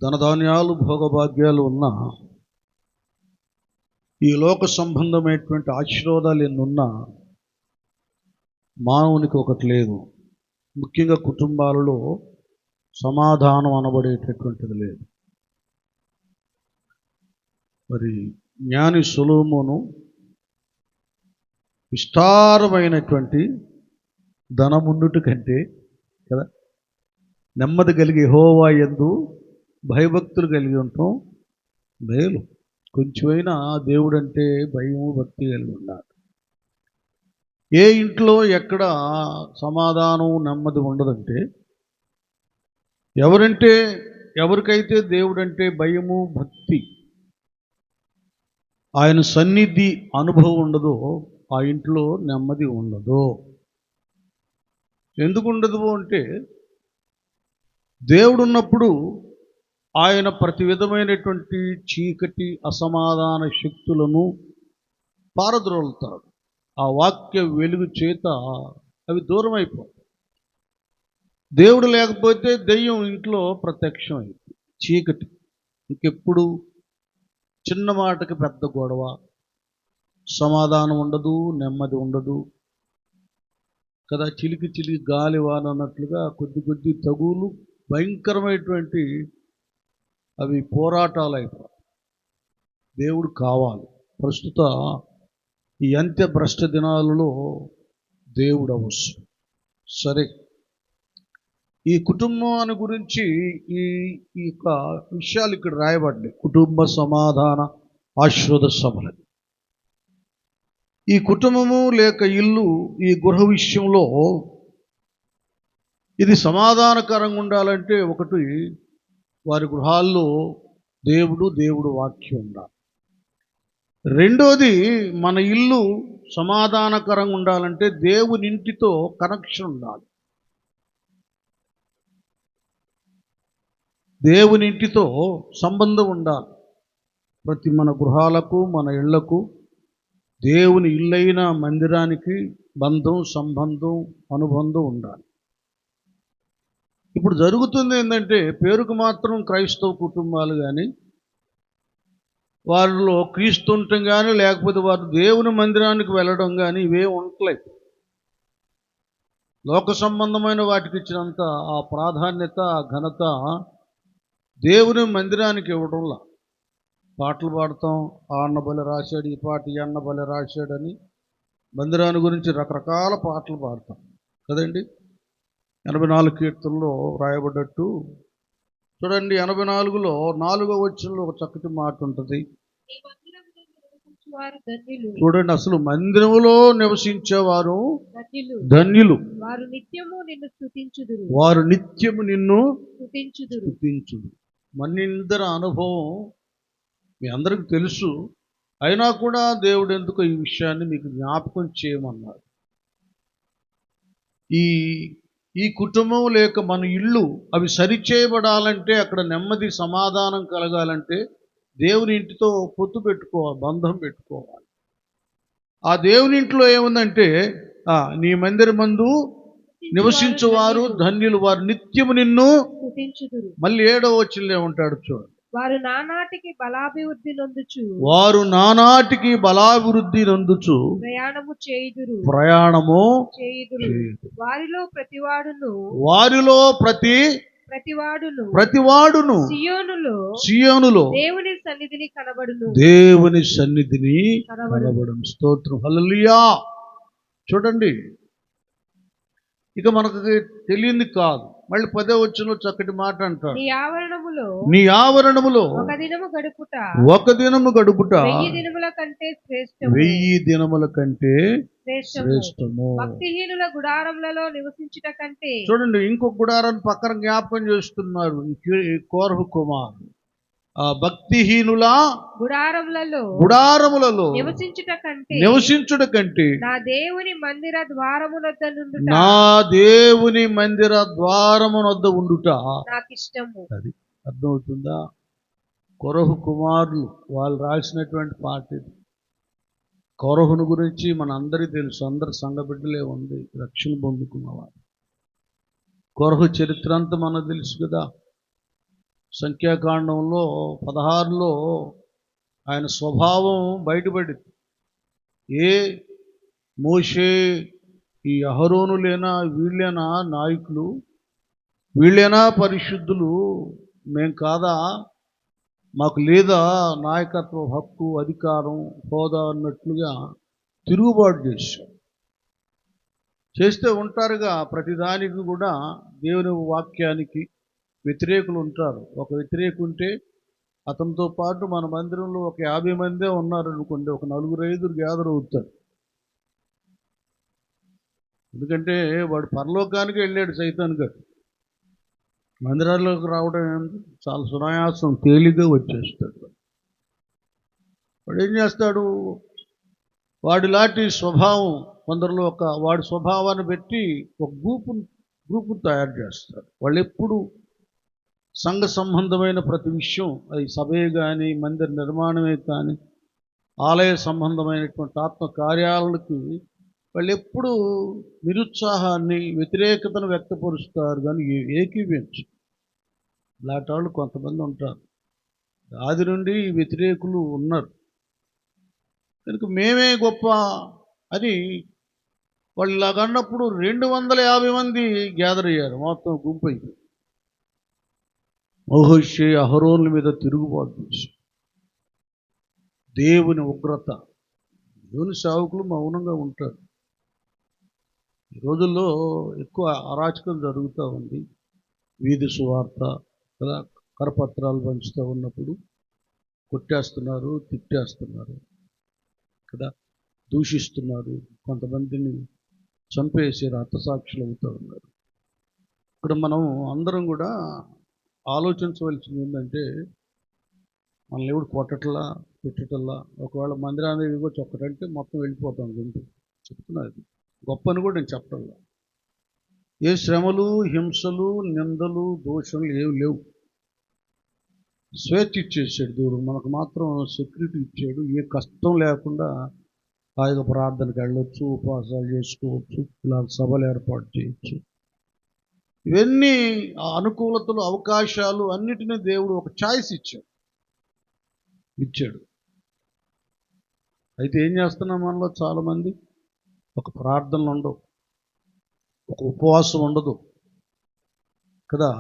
ధనధాన్యాలు భోగభాగ్యాలు ఉన్న ఈ లోక సంబంధమైనటువంటి ఆశీర్వాదాలు ఎన్నున్నా మానవునికి ఒకటి లేదు. ముఖ్యంగా కుటుంబాలలో సమాధానం అనబడేటటువంటిది లేదు. మరి జ్ఞాని సొలొమోను విస్తారమైనటువంటి ధనమున్నుటి కంటే కదా నెమ్మది కలిగి యెహోవా యందు భయభక్తులు కలిగి ఉంటాం మేలు. కొంచెమైనా దేవుడంటే భయము భక్తి కలిగి ఉండాలి. ఏ ఇంట్లో ఎక్కడ సమాధానం నెమ్మది ఉండదంటే ఎవరికైతే దేవుడంటే భయము భక్తి ఆయన సన్నిధి అనుభవం ఉండదో ఆ ఇంట్లో నెమ్మది ఉండదు. ఎందుకు ఉండదు అంటే దేవుడు ఉన్నప్పుడు ఆయన ప్రతి విధమైనటువంటి చీకటి అసమాధాన శక్తులను పారద్రోలుతాడు. ఆ వాక్య వెలుగు చేత అవి దూరం అయిపోతాయి. దేవుడు లేకపోతే దెయ్యం ఇంట్లో ప్రత్యక్షమైంది. చీకటి ఇంకెప్పుడు చిన్న మాటకి పెద్ద గొడవ, సమాధానం ఉండదు, నెమ్మది ఉండదు కదా. చిలికి గాలి వాన అన్నట్లుగా కొద్ది తగులు భయంకరమైనటువంటి అవి పోరాటాలు అయిపోతాయి. దేవుడు కావాలి. ప్రస్తుత ఈ అంత్య భ్రష్ట దినాలలో దేవుడు అవసరం. సరే, ఈ కుటుంబాన్ని గురించి ఈ యొక్క విషయాలు ఇక్కడ రాయబడ్డాయి. కుటుంబ సమాధాన ఆశీర్వాద సభలు. ఈ కుటుంబము లేక ఇల్లు ఈ గృహ విషయంలో ఇది సమాధానకరంగా ఉండాలంటే ఒకటి వారి గృహాల్లో దేవుడు వాక్యం ఉండాలి. రెండోది మన ఇల్లు సమాధానకరంగా ఉండాలంటే దేవుని ఇంటితో కనెక్షన్ ఉండాలి. దేవుని ఇంటితో సంబంధం ఉండాలి. ప్రతి మన గృహాలకు మన ఇళ్లకు దేవుని ఇల్లైన మందిరానికి బంధం సంబంధం అనుబంధం ఉండాలి. ఇప్పుడు జరుగుతుంది ఏంటంటే పేరుకు మాత్రం క్రైస్తవ కుటుంబాలు కానీ వారిలో క్రీస్తు ఉండటం కానీ లేకపోతే వారు దేవుని మందిరానికి వెళ్ళడం కానీ ఇవే ఉండట్లేదు. లోక సంబంధమైన వాటికి ఇచ్చినంత ఆ ప్రాధాన్యత ఆ ఘనత దేవుని మందిరానికి ఇవ్వడంలా. పాటలు పాడతాం, ఆ అన్న బలి రాశాడు, ఈ పాట ఈ అన్న బలి రాశాడని మందిరాన్ని గురించి రకరకాల పాటలు పాడతాం కదండి. 84 కీర్తనలో రాయబడ్డట్టు చూడండి, 84లో 4వ వచనంలో ఒక చక్కటి మాట ఉంటుంది. చూడండి, అసలు మందిరములో నివసించేవారు ధన్యులు, వారు నిత్యము నిన్ను స్తుతించుదురు. మనిద్దరి అనుభవం మీ అందరికి తెలుసు. అయినా కూడా దేవుడు ఎందుకో ఈ విషయాన్ని మీకు జ్ఞాపకం చేయమన్నాడు. ఈ కుటుంబం లేక మన ఇల్లు అవి సరిచేయబడాలంటే అక్కడ నెమ్మది సమాధానం కలగాలంటే దేవుని ఇంటితో పొత్తు పెట్టుకోవాలి, బంధం పెట్టుకోవాలి. ఆ దేవుని ఇంట్లో ఏముందంటే నీ మందిరమందు నివసించువారు ధన్యులు, వారు నిత్యము నిన్ను స్తుతించుదురు. మళ్ళీ 7వ వచనంలో ఉంటాడు చూడండి, వారు నానాటికి బలాభివృద్ధి నొందుచు ప్రయాణము చేయుదురు. వారిలో ప్రతివాడును సియోనులో దేవుని సన్నిధిని కనబడును. స్తోత్రం, హల్లెలూయా. చూడండి, ఇక మనకు తెలియంది కాదు. మళ్ళీ 10వ వచనంలో చక్కటి మాట అంటాడు, నీ ఆవరణములో ఒక దినము గడుపుట 1000 దినముల కంటే శ్రేష్టము. భక్తిహీనుల గుడారములలో నివసించుట కంటే. చూడండి, ఇంకొక గుడారాన్ని పక్కన జ్ఞాపకం చేస్తున్నారు కోరహు కుమారుడు. భక్తిహీనుల గుడారములలో నివసించుట కంటే నా దేవుని మందిర ద్వారమునొద్ద ఉండుట నాకు ఇష్టము. అది అర్థమవుతుందా? కోరహు కుమారులు వాళ్ళు రాసినటువంటి పాట ఇది. కోరహును గురించి మన అందరికీ తెలుసు, అందరి సంఘ బిడ్డలే ఉంది రక్షణ పొందుకున్నవారు. కోరహు చరిత్ర అంతా మనకు తెలుసు కదా. సంఖ్యాకాండంలో 16లో ఆయన స్వభావం బయటపడింది. ఏ మోషే, ఈ అహరోనులేనా, వీళ్ళేనా నాయకులు, వీళ్ళేనా పరిశుద్ధులు, మేం కాదా, మాకు లేదా నాయకత్వ హక్కు, అధికారం, హోదా అన్నట్లుగా తిరుగుబాటు చేస్తే ఉంటారుగా. ప్రతిదానికి కూడా దేవుని వాక్యానికి వ్యతిరేకులు ఉంటారు. ఒక వ్యతిరేకు ఉంటే అతనితో పాటు మన మందిరంలో ఒక 50 మందే ఉన్నారనుకోండి, ఒక 4-5 గ్యాదర్ అవుతారు. ఎందుకంటే వాడు పరలోకానికి వెళ్ళాడు సైతాన్ గారు. మందిరాల్లోకి రావడం ఏంటి, చాలా సునాయాసం, తేలిగ్గా వచ్చేస్తాడు. వాడు ఏం చేస్తాడు, వాడిలాంటి స్వభావం కొందరిలో వాడి స్వభావాన్ని పెట్టి ఒక గ్రూపు తయారు చేస్తారు. వాళ్ళు ఎప్పుడు సంఘ సంబంధమైన ప్రతి విషయం, అది సభే కానీ, మందిర నిర్మాణమే కానీ, ఆలయ సంబంధమైనటువంటి ఆత్మ కార్యాలకి వాళ్ళు ఎప్పుడు నిరుత్సాహాన్ని, వ్యతిరేకతను వ్యక్తపరుస్తారు, కానీ ఏకీవించు. ఇలాంటి వాళ్ళు కొంతమంది ఉంటారు. ఆది నుండి వ్యతిరేకులు ఉన్నారు. కనుక మేమే గొప్ప అని వాళ్ళు ఇలాగన్నప్పుడు 250 మంది గ్యాదర్ అయ్యారు, మొత్తం గుంపు అయిపోయి. మోషే అహరోనుల మీద తిరుగుబాటు చేసి దేవుని ఉగ్రత. దేవుని సేవకులు మౌనంగా ఉంటారు. ఈ రోజుల్లో ఎక్కువ అరాచకం జరుగుతూ ఉంది. వీధి సువార్త కదా, కరపత్రాలు పంచుతూ ఉన్నప్పుడు కొట్టేస్తున్నారు, తిట్టేస్తున్నారు కదా, దూషిస్తున్నారు, కొంతమందిని చంపేసి రక్తసాక్షులు అవుతూ ఉన్నారు. ఇక్కడ మనం అందరం కూడా ఆలోచించవలసింది ఏంటంటే, మనల్ని ఎవడు కొట్టట్లా, తిట్టటల్లా. ఒకవేళ మందిరాన్ని ఇవ్వచ్చు ఒక్కటంటే మొత్తం వెళ్ళిపోతాం గుంపు. చెప్తున్నది గొప్పని కూడా నేను చెప్పటల్లా. ఏ శ్రమలు, హింసలు, నిందలు, దోషములు ఏమి లేవు. స్వేచ్ఛ ఇచ్చేసాడు దేవుడు, మనకు మాత్రం సెక్యూరిటీ ఇచ్చాడు. ఏ కష్టం లేకుండా హాయిగా ప్రార్థనకు వెళ్ళొచ్చు, ఉపవాసాలు చేసుకోవచ్చు, ఇలా సభలు ఏర్పాటు చేయొచ్చు. ఇవన్నీ అనుకూలతలు, అవకాశాలు అన్నిటినీ దేవుడు ఒక ఛాయిస్ ఇచ్చాడు. అయితే ఏం చేస్తున్నాం మనలో చాలామంది, ఒక ప్రార్థనలు ఉండవు, ఒక ఉపవాసం ఉండదు కదా.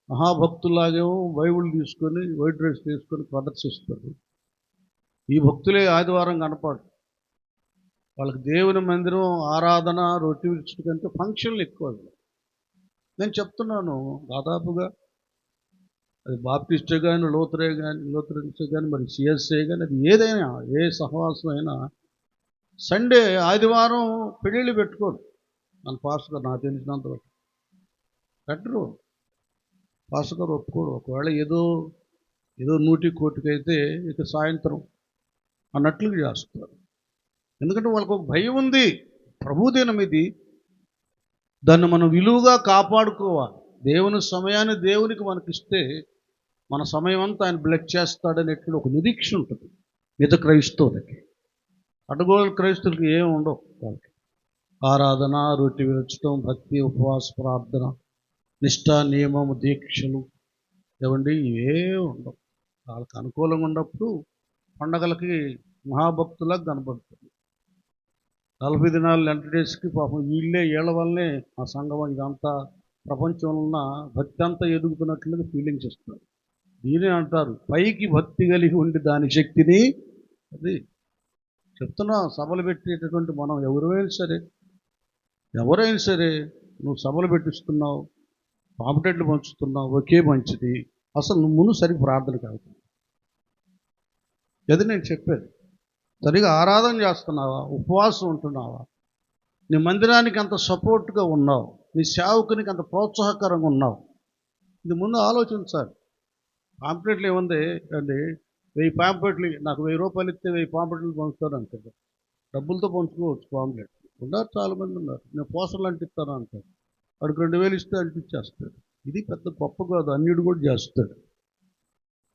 మహాభక్తులాగేమో బైబిల్ తీసుకొని, వైట్ డ్రెస్ తీసుకొని ప్రదర్శిస్తారు. ఈ భక్తులే ఆదివారం కనపడు. వాళ్ళకి దేవుని మందిరం, ఆరాధన, రొట్టె విరుచుట కంటే ఫంక్షన్లు ఎక్కువ. నేను చెప్తున్నాను, దాదాపుగా అది బాప్టిస్టే కానీ, లూథరన్సే కానీ, మరి సిఎస్ఏ కానీ, అది ఏదైనా, ఏ సహవాసం అయినా సండే, ఆదివారం పెళ్ళిళ్ళు పెట్టుకోరు. మన పాస్టర్ గారు నాకు తెలిసినంత వరకు పెట్టరు. పాస్టర్ గారు ఒప్పుకోరు. ఒకవేళ ఏదో 100 అయితే ఇక సాయంత్రం అన్నట్లుగా చేస్తారు. ఎందుకంటే వాళ్ళకు ఒక భయం ఉంది. ప్రభుదినం ఇది, దాన్ని మనం విలువగా కాపాడుకోవాలి. దేవుని సమయాన్ని దేవునికి మనకిస్తే మన సమయం అంతా ఆయన బ్లెస్ చేస్తాడనేటువంటి ఒక నిరీక్ష ఉంటుంది మిగతా క్రైస్తవులకి. అడ్డగోలు క్రైస్తవులకి ఏమి ఉండవు. వాళ్ళకి ఆరాధన, రొట్టె విరచడం, భక్తి, ఉపవాస ప్రార్థన, నిష్ఠ, నియమము, దీక్షలు ఏమండి ఇవే ఉండవు. వాళ్ళకి అనుకూలంగా ఉన్నప్పుడు పండగలకి మహాభక్తులకు కనబడుతుంది. 40 దినాలు లెంట్ డేస్కి పాపం వీళ్ళ వల్లనే ఆ సంఘం ఇదంతా ప్రపంచంలో ఉన్న భక్తి అంతా ఎదుగుతున్నట్లుగా ఫీలింగ్స్ ఇస్తారు. దీనే అంటారు పైకి భక్తి కలిగి ఉండి దాని శక్తిని. అది చెప్తున్నా, సభలు పెట్టేటటువంటి మనం ఎవరైనా సరే నువ్వు సభలు పెట్టిస్తున్నావు, పాంప్లెట్లు పంచుతున్నావు, ఒకే మంచిది. అసలు నువ్వు ముందు సరిగ్గా ప్రార్థన కాదు. అది నేను చెప్పేది. సరిగా ఆరాధన చేస్తున్నావా, ఉపవాసం ఉంటున్నావా, నీ మందిరానికి అంత సపోర్ట్గా ఉన్నావు, నీ సేవకునికి అంత ప్రోత్సాహకరంగా ఉన్నావు, ఇది ముందు ఆలోచించాలి. పాంప్లెట్లు ఏముంది అండి, 1000 పాంప్లెట్లు, నాకు 1000 రూపాయలు ఇస్తే 1000 పాంప్లెట్లు పంచుతాను అంటారు. డబ్బులతో పంచుకోవచ్చు పాంప్లెట్. ఉన్నారు, చాలామంది ఉన్నారు. నేను పోస్టర్లు అంటిస్తాను అంటారు. వాడికి 2000 ఇస్తే అంటించేస్తాడు. ఇది పెద్ద గొప్ప కాదు, అన్యుడు కూడా చేస్తాడు.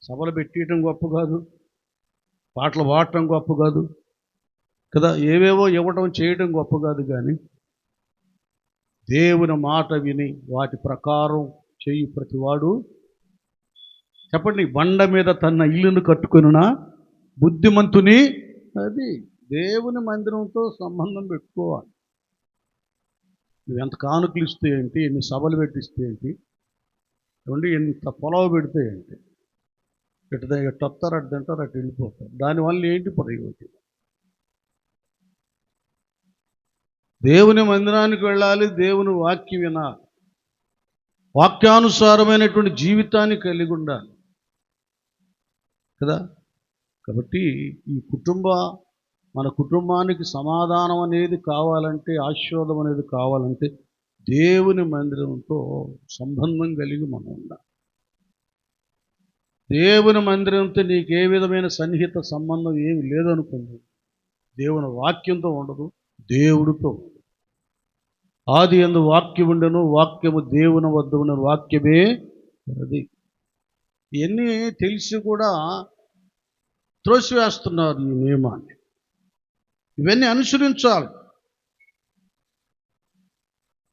సభలు పెట్టేయటం గొప్ప కాదు, పాటలు పాడటం గొప్ప కాదు కదా, ఏవేవో ఇవ్వటం చేయటం గొప్ప కాదు. కానీ దేవుని మాట విని వాటి ప్రకారం చేయి ప్రతివాడు చెప్పండి, బండ మీద తన ఇల్లును కట్టుకొనునా బుద్ధిమంతుని. అది దేవుని మందిరంతో సంబంధం పెట్టుకోవాలి. నువ్వు ఎంత కానుకలు ఇస్తే ఏంటి, ఎన్ని సభలు పెట్టిస్తే ఏంటి, ఏమండి ఎంత పొలవ పెడితే ఏంటి, ఎటు వస్తారు అటు తింటారు అటు వెళ్ళిపోతారు. దానివల్ల ఏంటి ప్రయోజనం? దేవుని మందిరానికి వెళ్ళాలి, దేవుని వాక్యం వినాలి, వాక్యానుసారమైనటువంటి జీవితాన్ని కలిగి ఉండాలి కదా. కాబట్టి ఈ మన కుటుంబానికి సమాధానం అనేది కావాలంటే, ఆశీర్వాదం అనేది కావాలంటే దేవుని మందిరంతో సంబంధం కలిగి మనం ఉండాలి. దేవుని మందిరంతో నీకు ఏ విధమైన సన్నిహిత సంబంధం ఏమి లేదనుకోండి, దేవుని వాక్యంతో ఉండదు, దేవుడితో. ఆది యందు వాక్యం ఉండెను, వాక్యము దేవుని వద్ద ఉన్న వాక్యమే అది. ఇవన్నీ తెలిసి కూడా త్రోసివేస్తున్నారు ఈ నియమాన్ని. ఇవన్నీ అనుసరించాలి.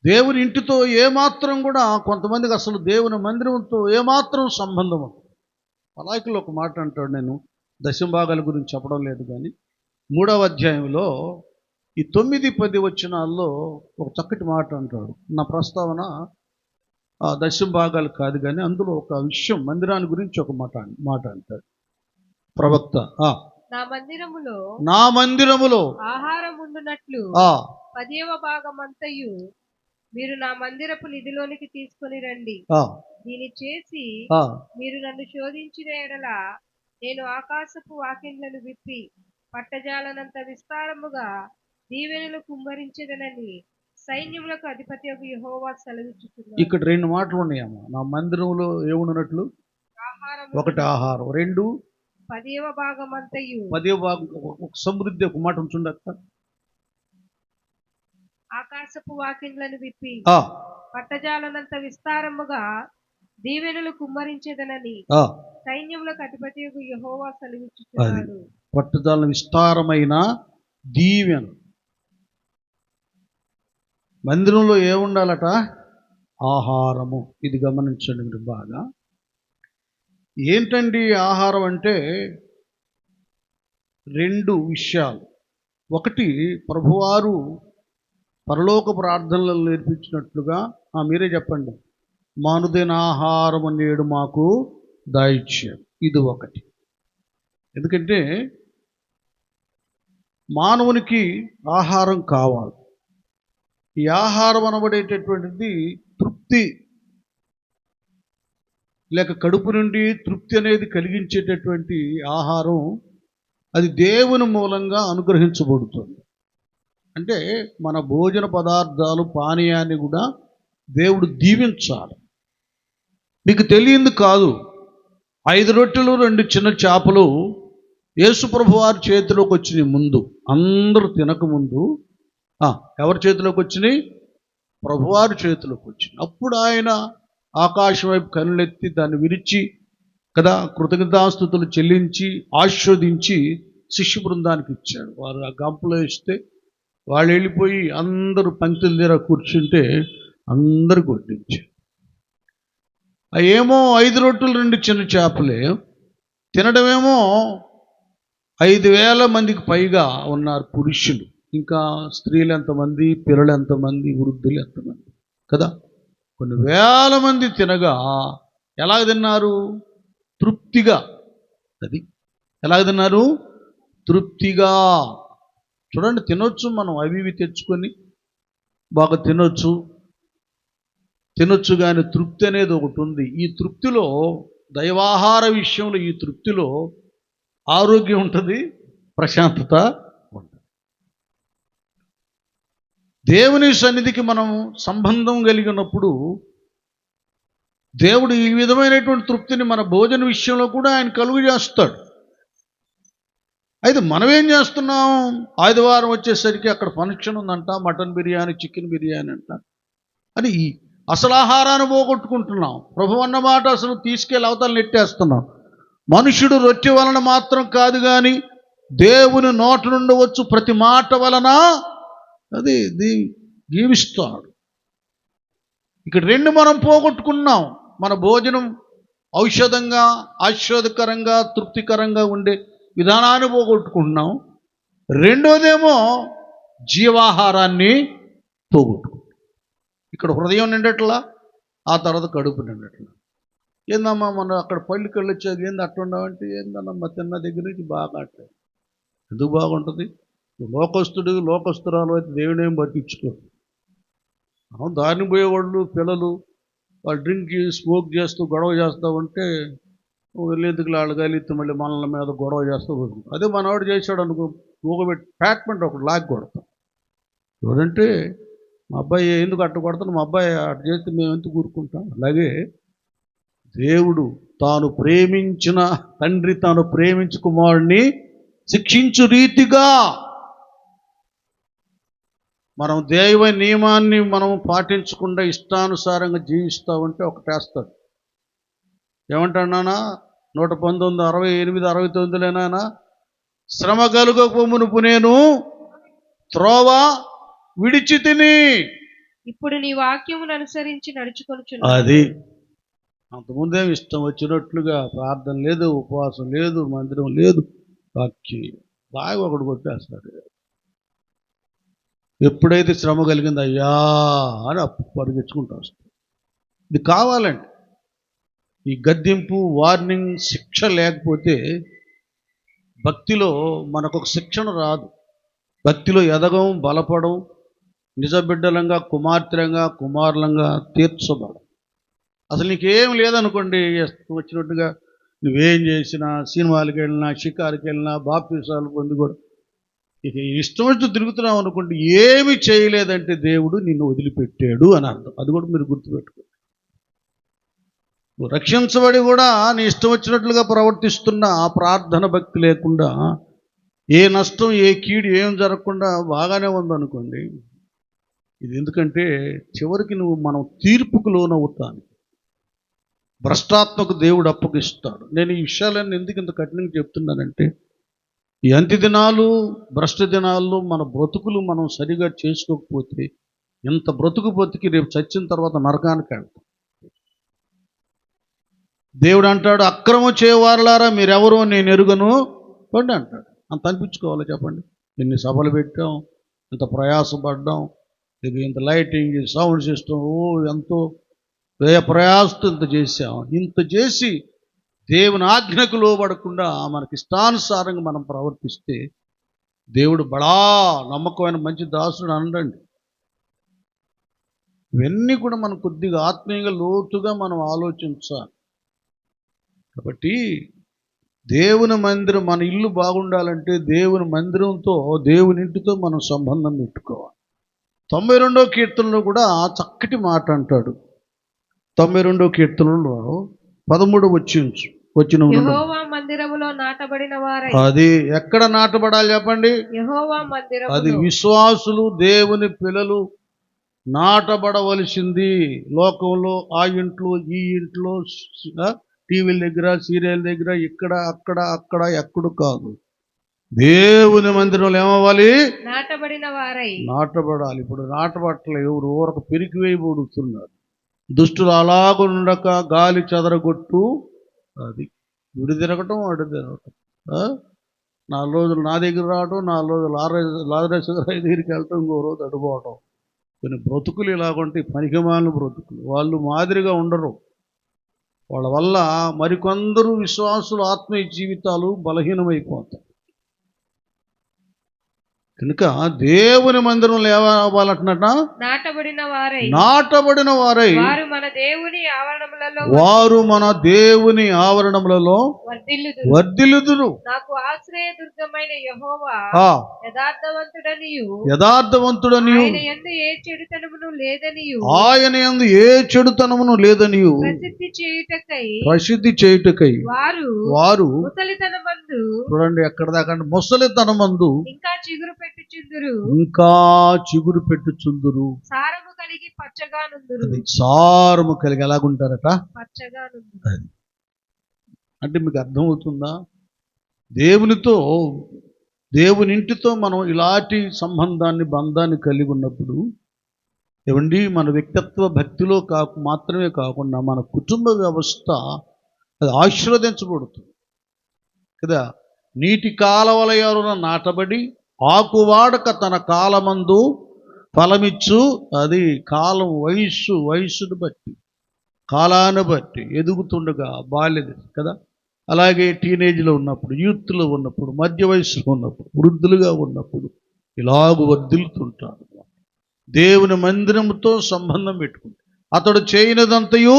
దేవుని ఇంటితో ఏమాత్రం కూడా కొంతమందికి అసలు దేవుని మందిరంతో ఏమాత్రం సంబంధం. పలాకిలో ఒక మాట అంటాడు, నేను దశంభాగాల గురించి చెప్పడం లేదు కానీ 3వ అధ్యాయంలో ఈ 9-10 వచనాల్లో ఒక చక్కటి మాట అంటాడు. నా ప్రస్తావన దశంభాగాలు కాదు కానీ అందులో ఒక విషయం, మందిరాన్ని గురించి ఒక మాట అంటాడు ప్రవక్త. నా మందిరములో ఆహారం ఉండునట్లు 10వ భాగమంతయు మీరు నా మందిరపు నిధిలోనికి తీసుకొని రండి. దీని చేసి మీరు నన్ను శోధించిన ఎడల నేను ఆకాశపు వాకిండ్లను విప్పి పట్టజాలనంత విస్తారముగా దీవెనలు కుమ్మరించదనని సైన్యములకు అధిపతి యెహోవా సెలవిచ్చుచున్నాడు. ఇక్కడ 2 మాటలు ఉన్నాయమ్మా. నా మందిరంలో ఏమున్నట్లు? ఒకటి ఆహారం, 2 10వ భాగమంతయు. 10వ భాగం ఒక సమృద్ధి, ఒక మాట ఉంచుండ ఆకాశపు వాకిండ్లను విప్పి పట్టజాలనంత విస్తారముగా దీవెనలు కుమ్మరించేదనని సైన్యములకు అధిపతి యెహోవా సెలవిచ్చుచున్నాడు. పట్టజాల విస్తారమైన దీవెన. మందిరంలో ఏముండాలట? ఆహారము. ఇది గమనించండి మీరు బాగా. ఏంటండి ఆహారం అంటే? 2 విషయాలు. ఒకటి, ప్రభువారు పరలోక ప్రార్థనలను నేర్పించినట్లుగా మీరే చెప్పండి, మానుదైన ఆహారము నేడు మాకు దయచేయండి. ఇది ఒకటి. ఎందుకంటే మానవునికి ఆహారం కావాలి. ఈ ఆహారం అనబడేటటువంటిది తృప్తి, లేక కడుపు నుండి తృప్తి అనేది కలిగించేటటువంటి ఆహారం. అది దేవుని మూలంగా అనుగ్రహించబడుతుంది. అంటే మన భోజన పదార్థాలు, పానీయాన్ని కూడా దేవుడు దీవించాలి. మీకు తెలియంది కాదు, 5 రొట్టెలు 2 చిన్న చేపలు యేసుప్రభు వారి చేతిలోకి వచ్చినాయి. ముందు అందరూ తినకముందు ఎవరి చేతిలోకి వచ్చినాయి? ప్రభువారి చేతిలోకి వచ్చినాయి. అప్పుడు ఆయన ఆకాశం వైపు కనులెత్తి దాన్ని విరిచి కదా కృతజ్ఞతాస్తుతులు చెల్లించి ఆశీర్వదించి శిష్య బృందానికి ఇచ్చాడు. వారు ఆ గంపలో ఇస్తే వాళ్ళు వెళ్ళిపోయి అందరూ పంక్తుల దగ్గర కూర్చుంటే అందరికి వడ్డించారు. ఏమో 5 రొట్టెలు 2 చిన్న చేపలే, తినడమేమో 5,000 మందికి పైగా ఉన్నారు పురుషులు. ఇంకా స్త్రీలు ఎంతమంది, పిల్లలు ఎంతమంది, వృద్ధులు ఎంతమంది కదా. కొన్ని వేల మంది తినగా ఎలాగ తిన్నారు? తృప్తిగా. అది ఎలాగ తిన్నారు? తృప్తిగా. చూడండి, తినొచ్చు మనం, అవి ఇవి తెచ్చుకొని బాగా తినొచ్చు కానీ తృప్తి అనేది ఒకటి ఉంది. ఈ తృప్తిలో, దైవాహార విషయంలో ఈ తృప్తిలో ఆరోగ్యం ఉంటుంది, ప్రశాంతత ఉంటుంది. దేవుని సన్నిధికి మనం సంబంధం కలిగినప్పుడు దేవుడు ఈ విధమైనటువంటి తృప్తిని మన భోజన విషయంలో కూడా ఆయన కలుగు చేస్తాడు. అయితే మనం ఏం చేస్తున్నాం? ఆదివారం వచ్చేసరికి అక్కడ ఫంక్షన్ ఉందంట, మటన్ బిర్యానీ, చికెన్ బిర్యానీ అంట అని అసలు ఆహారాన్ని పోగొట్టుకుంటున్నాం. ప్రభు అన్న మాట అసలు తీసుకెళ్ళి అవతల నెట్టేస్తున్నాం. మనుషుడు రొట్టె వలన మాత్రం కాదు కానీ దేవుని నోటి నుండి వచ్చు ప్రతి మాట వలన అది జీవిస్తాడు. ఇక్కడ 2 మనం పోగొట్టుకున్నాం. మన భోజనం ఔషధంగా, ఆస్వాదకరంగా, తృప్తికరంగా ఉండే విధానాన్ని పోగొట్టుకుంటున్నాం. రెండోదేమో జీవాహారాన్ని పోగొట్టుకుంటాం. ఇక్కడ హృదయం నిండట్లా, ఆ తర్వాత కడుపు నిండట్లా. ఏందమ్మా మనం అక్కడ పళ్ళుకి వెళ్ళొచ్చాక ఏంది అట్లుండవంటే, ఏందన్నమ్మా తిన్న దగ్గర నుంచి బాగా అట్లేదు. ఎందుకు బాగుంటుంది? లోకస్తుడు లోకస్తురాలు అయితే దేవుని ఏం పట్టించుకోరు. దారిని పోయేవాళ్ళు పిల్లలు వాళ్ళు డ్రింక్ చేసి స్మోక్ చేస్తూ గొడవ చేస్తూ ఉంటే వెళ్ళేందుకు వాళ్ళు కలిగితే మళ్ళీ మనల మీద గొడవ చేస్తూ పోతుంది. అదే మనవాడు చేశాడు అనుకో, ఊగబెట్టి ప్యాట్మెంట్ ఒకటి లాగి కొడతాం. ఎవరంటే మా అబ్బాయి ఎందుకు అట్ట కొడతాను, మా అబ్బాయి అటు చేస్తే మేము ఎందుకు కూరుకుంటాం. అలాగే దేవుడు తాను ప్రేమించిన తండ్రి తాను ప్రేమించు కుమారుడిని శిక్షించు రీతిగా మనం దైవ నియమాన్ని మనం పాటించకుండా ఇష్టానుసారంగా జీవిస్తూ ఉంటే ఒకటేస్తాడు. ఏమంటాడు నాన్న? 119, 68, 69 శ్రమ కలుగక మునుపు నేను త్రోవ విడిచి తిని ఇప్పుడు నీ వాక్యమును అనుసరించి నడుచుకొనుచున్నాను. అది అంతకుముందేం ఇష్టం వచ్చినట్లుగా ప్రార్థన లేదు, ఉపవాసం లేదు, మందిరం లేదు, వాక్యం బాగా ఒకడు కొట్టేస్తాడు. ఎప్పుడైతే శ్రమ కలిగింది అయ్యా అని అప్పుడు పరిగెచ్చుకుంటూ వస్తాడు. ఇది కావాలండి. ఈ గద్దింపు, వార్నింగ్, శిక్ష లేకపోతే భక్తిలో మనకొక శిక్షణ రాదు. భక్తిలో ఎదగం, బలపడం, నిజ బిడ్డలంగా, కుమార్తెలంగా, కుమారులంగా తీర్చబడం. అసలు నీకేం లేదనుకోండి, వచ్చినట్టుగా నువ్వేం చేసినా, సినిమాలకు వెళ్ళినా, షికారుకి వెళ్ళినా, బాప్తీసాలు పొంది కూడా ఇక ఇష్టం వచ్చి తిరుగుతున్నావు అనుకోండి, ఏమి చేయలేదంటే దేవుడు నిన్ను వదిలిపెట్టాడు అని అర్థం. అది కూడా మీరు గుర్తుపెట్టుకోండి. నువ్వు రక్షించబడి కూడా నీ ఇష్టం వచ్చినట్లుగా ప్రవర్తిస్తున్న ఆ ప్రార్థన భక్తి లేకుండా, ఏ నష్టం, ఏ కీడు ఏం జరగకుండా బాగానే ఉందనుకోండి, ఇది ఎందుకంటే చివరికి మనం తీర్పుకు లోనవుతాను. భ్రష్టాత్మకు దేవుడు అప్పగిస్తాడు. నేను ఈ విషయాలన్నీ ఎందుకు ఇంత కఠినంగా చెప్తున్నానంటే, ఈ అంత్య దినాలు, భ్రష్ట దినాల్లో మన బ్రతుకులు మనం సరిగా చేసుకోకపోతే ఇంత బ్రతుకు బతికి రేపు చచ్చిన తర్వాత నరకానికి వెళ్తాం. దేవుడు అంటాడు, అక్రమం చేయవారులారా మీరెవరో నేను ఎరుగను పండి అంటాడు. అంత అనిపించుకోవాలి చెప్పండి. ఎన్ని సభలు పెట్టాం, ఇంత ప్రయాసపడ్డాం, ఇంత లైటింగ్, సౌండ్ సిస్టమ్, ఎంతో వ్యయ ప్రయాసతో ఇంత చేసాం. ఇంత చేసి దేవుని ఆజ్ఞకు లోబడకుండా మనకి ఇష్టానుసారంగా మనం ప్రవర్తిస్తే దేవుడు బడా నమ్మకమైన మంచి దాసుడు అనండి. ఇవన్నీ కూడా మనం కొద్దిగా ఆత్మీయంగా లోతుగా మనం ఆలోచించాలి. కాబట్టి దేవుని మందిరం, మన ఇల్లు బాగుండాలంటే దేవుని మందిరంతో, దేవుని ఇంటితో మనం సంబంధం పెట్టుకోవాలి. 92వ కీర్తనలో కూడా చక్కటి మాట అంటాడు. 92వ కీర్తనలో 13వ వచ్చిన యెహోవా మందిరములో నాటబడిన వారై. అది ఎక్కడ నాటబడాలి చెప్పండి? యెహోవా మందిరములో. అది విశ్వాసులు, దేవుని పిల్లలు నాటబడవలసింది. లోకంలో, ఆ ఇంట్లో, ఈ ఇంట్లో, టీవీల దగ్గర, సీరియల్ దగ్గర, ఇక్కడ అక్కడ ఎక్కడు కాదు. దేవుని మందిరంలో ఏమవ్వాలి? నాటబడిన వారై. నాటబడాలి. ఇప్పుడు నాటబట్టలు ఎవరు ఊరకు పెరికి వేయబడుతున్నారు. దుష్టులు అలాగుండక గాలి చెదరగొట్టు, అది విడి తిరగటం, అడు తిరగటం. 4 రోజులు నా దగ్గర రావటం, 4 రోజులు లాజరస్ దగ్గరికి వెళ్తాం, ఇంకో రోజు అడుపోవటం. కొన్ని బ్రతుకులు ఇలాగుంటే పనికిమాలిన బ్రతుకులు. వాళ్ళు మాదిరిగా ఉండరు. వాళ్ళ వల్ల మరికొందరు విశ్వాసులు ఆత్మీయ జీవితాలు బలహీనమైపోతాయి. కనుక దేవుని మందిరంలో ఏమవ్వాలంటున్నట? నాటబడిన వారై. నాటబడిన వారై వారు మన దేవుని ఆవరణములలో వర్ధిల్లుదురు. నాకు ఆశ్రయదుర్గమైన యెహోవా యథార్థవంతుడనియు ఆయన యందు ఏ చెడుతనమును లేదనియు ప్రసిద్ధి చేయుటకై వారు ముసలితనమందు, చూడండి ఎక్కడ దాకా, ముసలితనమందు ఇంకా చిగురు పెట్టుచుందురు, సారము కలిగి పచ్చగా నుందురు. అది సారము కలిగి ఎలాగుంటారట? పచ్చగా నుందురు. అంటే మీకు అర్థమవుతుందా? దేవునితో, దేవుని ఇంటితో మనం ఇలాంటి సంబంధాన్ని, బంధాన్ని కలిగి ఉన్నప్పుడు ఏమండి, మన వ్యక్తిత్వ భక్తిలో మాత్రమే కాకుండా మన కుటుంబ వ్యవస్థ అది ఆశీర్వదించబడుతుంది కదా. నీటి కాలవల యొరన నాటబడి ఆకువాడక తన కాలమందు ఫలమిచ్చు, అది కాలం వయస్సును బట్టి కాలాన్ని బట్టి ఎదుగుతుండగా బాల్యద కదా. అలాగే టీనేజ్లో ఉన్నప్పుడు, యూత్లో ఉన్నప్పుడు, మధ్య వయసులో ఉన్నప్పుడు, వృద్ధులుగా ఉన్నప్పుడు ఇలాగ వర్ధిల్లుతుంటాడు. దేవుని మందిరముతో సంబంధం పెట్టుకుంటే అతడు చేయనిదంతయు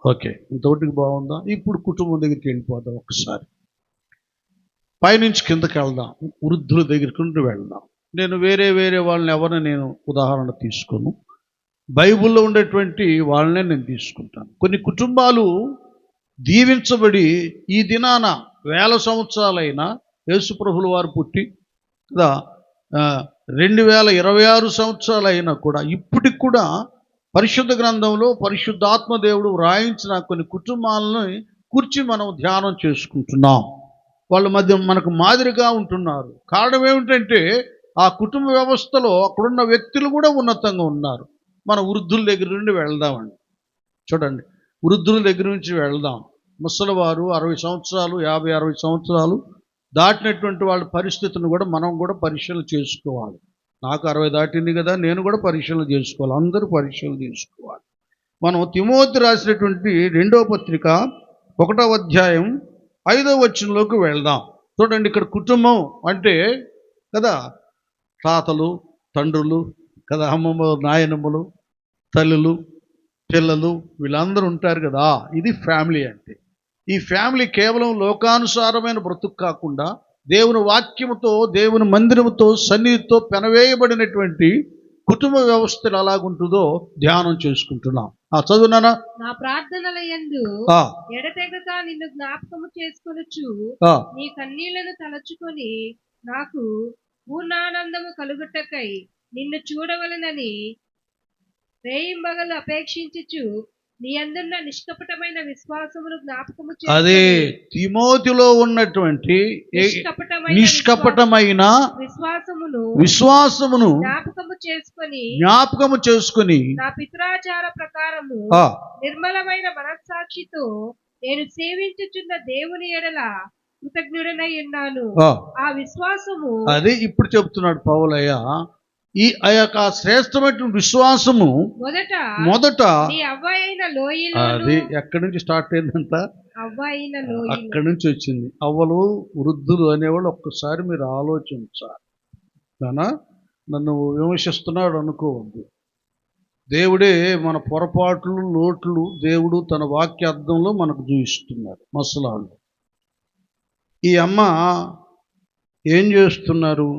ఓకే. ఇంతవరకు బాగుందా? ఇప్పుడు కుటుంబం దగ్గరికి వెళ్ళిపోదాం. ఒకసారి పైనుంచి కిందకి వెళ్దాం, వృద్ధుల దగ్గరికి వెళ్దాం. నేను వేరే వాళ్ళని ఎవరిని నేను ఉదాహరణ తీసుకోను, బైబిల్లో ఉండేటువంటి వాళ్ళనే నేను తీసుకుంటాను. కొన్ని కుటుంబాలు దీవించబడి ఈ దినాన 1000 సంవత్సరాలైనా, యేసుప్రభుల వారు పుట్టి కదా 2026 సంవత్సరాలైనా కూడా ఇప్పటికి కూడా పరిశుద్ధ గ్రంథంలో పరిశుద్ధాత్మ దేవుడు వ్రాయించిన కొన్ని కుటుంబాలను కూర్చి మనం ధ్యానం చేసుకుంటున్నాం. వాళ్ళ మధ్య మనకు మాదిరిగా ఉంటున్నారు. కారణం ఏమిటంటే ఆ కుటుంబ వ్యవస్థలో అక్కడున్న వ్యక్తులు కూడా ఉన్నతంగా ఉన్నారు. మన వృద్ధుల దగ్గర నుండి వెళ్దామండి. చూడండి, వృద్ధుల దగ్గర నుంచి వెళ్దాం. ముసలివారు 60 సంవత్సరాలు 50-60 సంవత్సరాలు దాటినటువంటి వాళ్ళ పరిస్థితిని కూడా మనం కూడా పరిశీలన చేసుకోవాలి. నాకు 60 దాటింది కదా, నేను కూడా పరిశీలన చేసుకోవాలి. అందరూ పరిశీలన చేసుకోవాలి. మనం తిమోతి రాసినటువంటి 2వ పత్రిక 1వ అధ్యాయం 5వ వచనంలోకి వెళ్దాం. చూడండి, ఇక్కడ కుటుంబం అంటే కదా తాతలు, తండ్రులు కదా, అమ్మమ్మలు, నాయనమ్మలు, తల్లులు, పిల్లలు, వీళ్ళందరూ ఉంటారు కదా. ఇది ఫ్యామిలీ అంటే. ఈ ఫ్యామిలీ కేవలం లోకానుసారమైన బ్రతుకు కాకుండా దేవుని వాక్యముతో, దేవుని మందిరముతో, సన్నిధితో పెనవేయబడినటువంటి కుటుంబ వ్యవస్థలు ఎలాగుంటుందో ధ్యానం చేసుకుంటున్నాం. చదువునానా? నా ప్రార్థనల యందు ఎడతెగక నిన్ను జ్ఞాపకము చేసుకొనుచు నీ కన్నీళ్లను తలచుకొని నాకు పూర్ణానందము కలుగుటకై నిన్ను చూడవలెనని రేయింబగలు అపేక్షించుచు నీ అందున్న నిష్కపటమైన విశ్వాసమును జ్ఞాపకము చేసుకొని, అదే తిమోతిలో ఉన్నటువంటి నిష్కపటమైన విశ్వాసమును జ్ఞాపకము చేసుకొని నా పితరాచార ప్రకారము నిర్మలమైన మనస్సాక్షితో నేను సేవించుచున్న దేవుని ఎడల కృతజ్ఞుడనై ఉన్నాను. ఆ విశ్వాసము అది ఇప్పుడు చెప్తున్నాడు పౌలయ్య. ఆ యొక్క శ్రేష్టమైన విశ్వాసము మొదట అది ఎక్కడి నుంచి స్టార్ట్ అయిందంట? అక్కడి నుంచి వచ్చింది. అవ్వలు, వృద్ధులు అనేవాళ్ళు ఒక్కసారి మీరు ఆలోచించాలి. నన్ను విమర్శిస్తున్నాడు అనుకోవద్దు. దేవుడే మన పొరపాట్లు, లోట్లు దేవుడు తన వాక్య అర్థంలో మనకు చూపిస్తున్నాడు. మసలాళ్ళు ఈ అమ్మ ఏం చేస్తున్నారు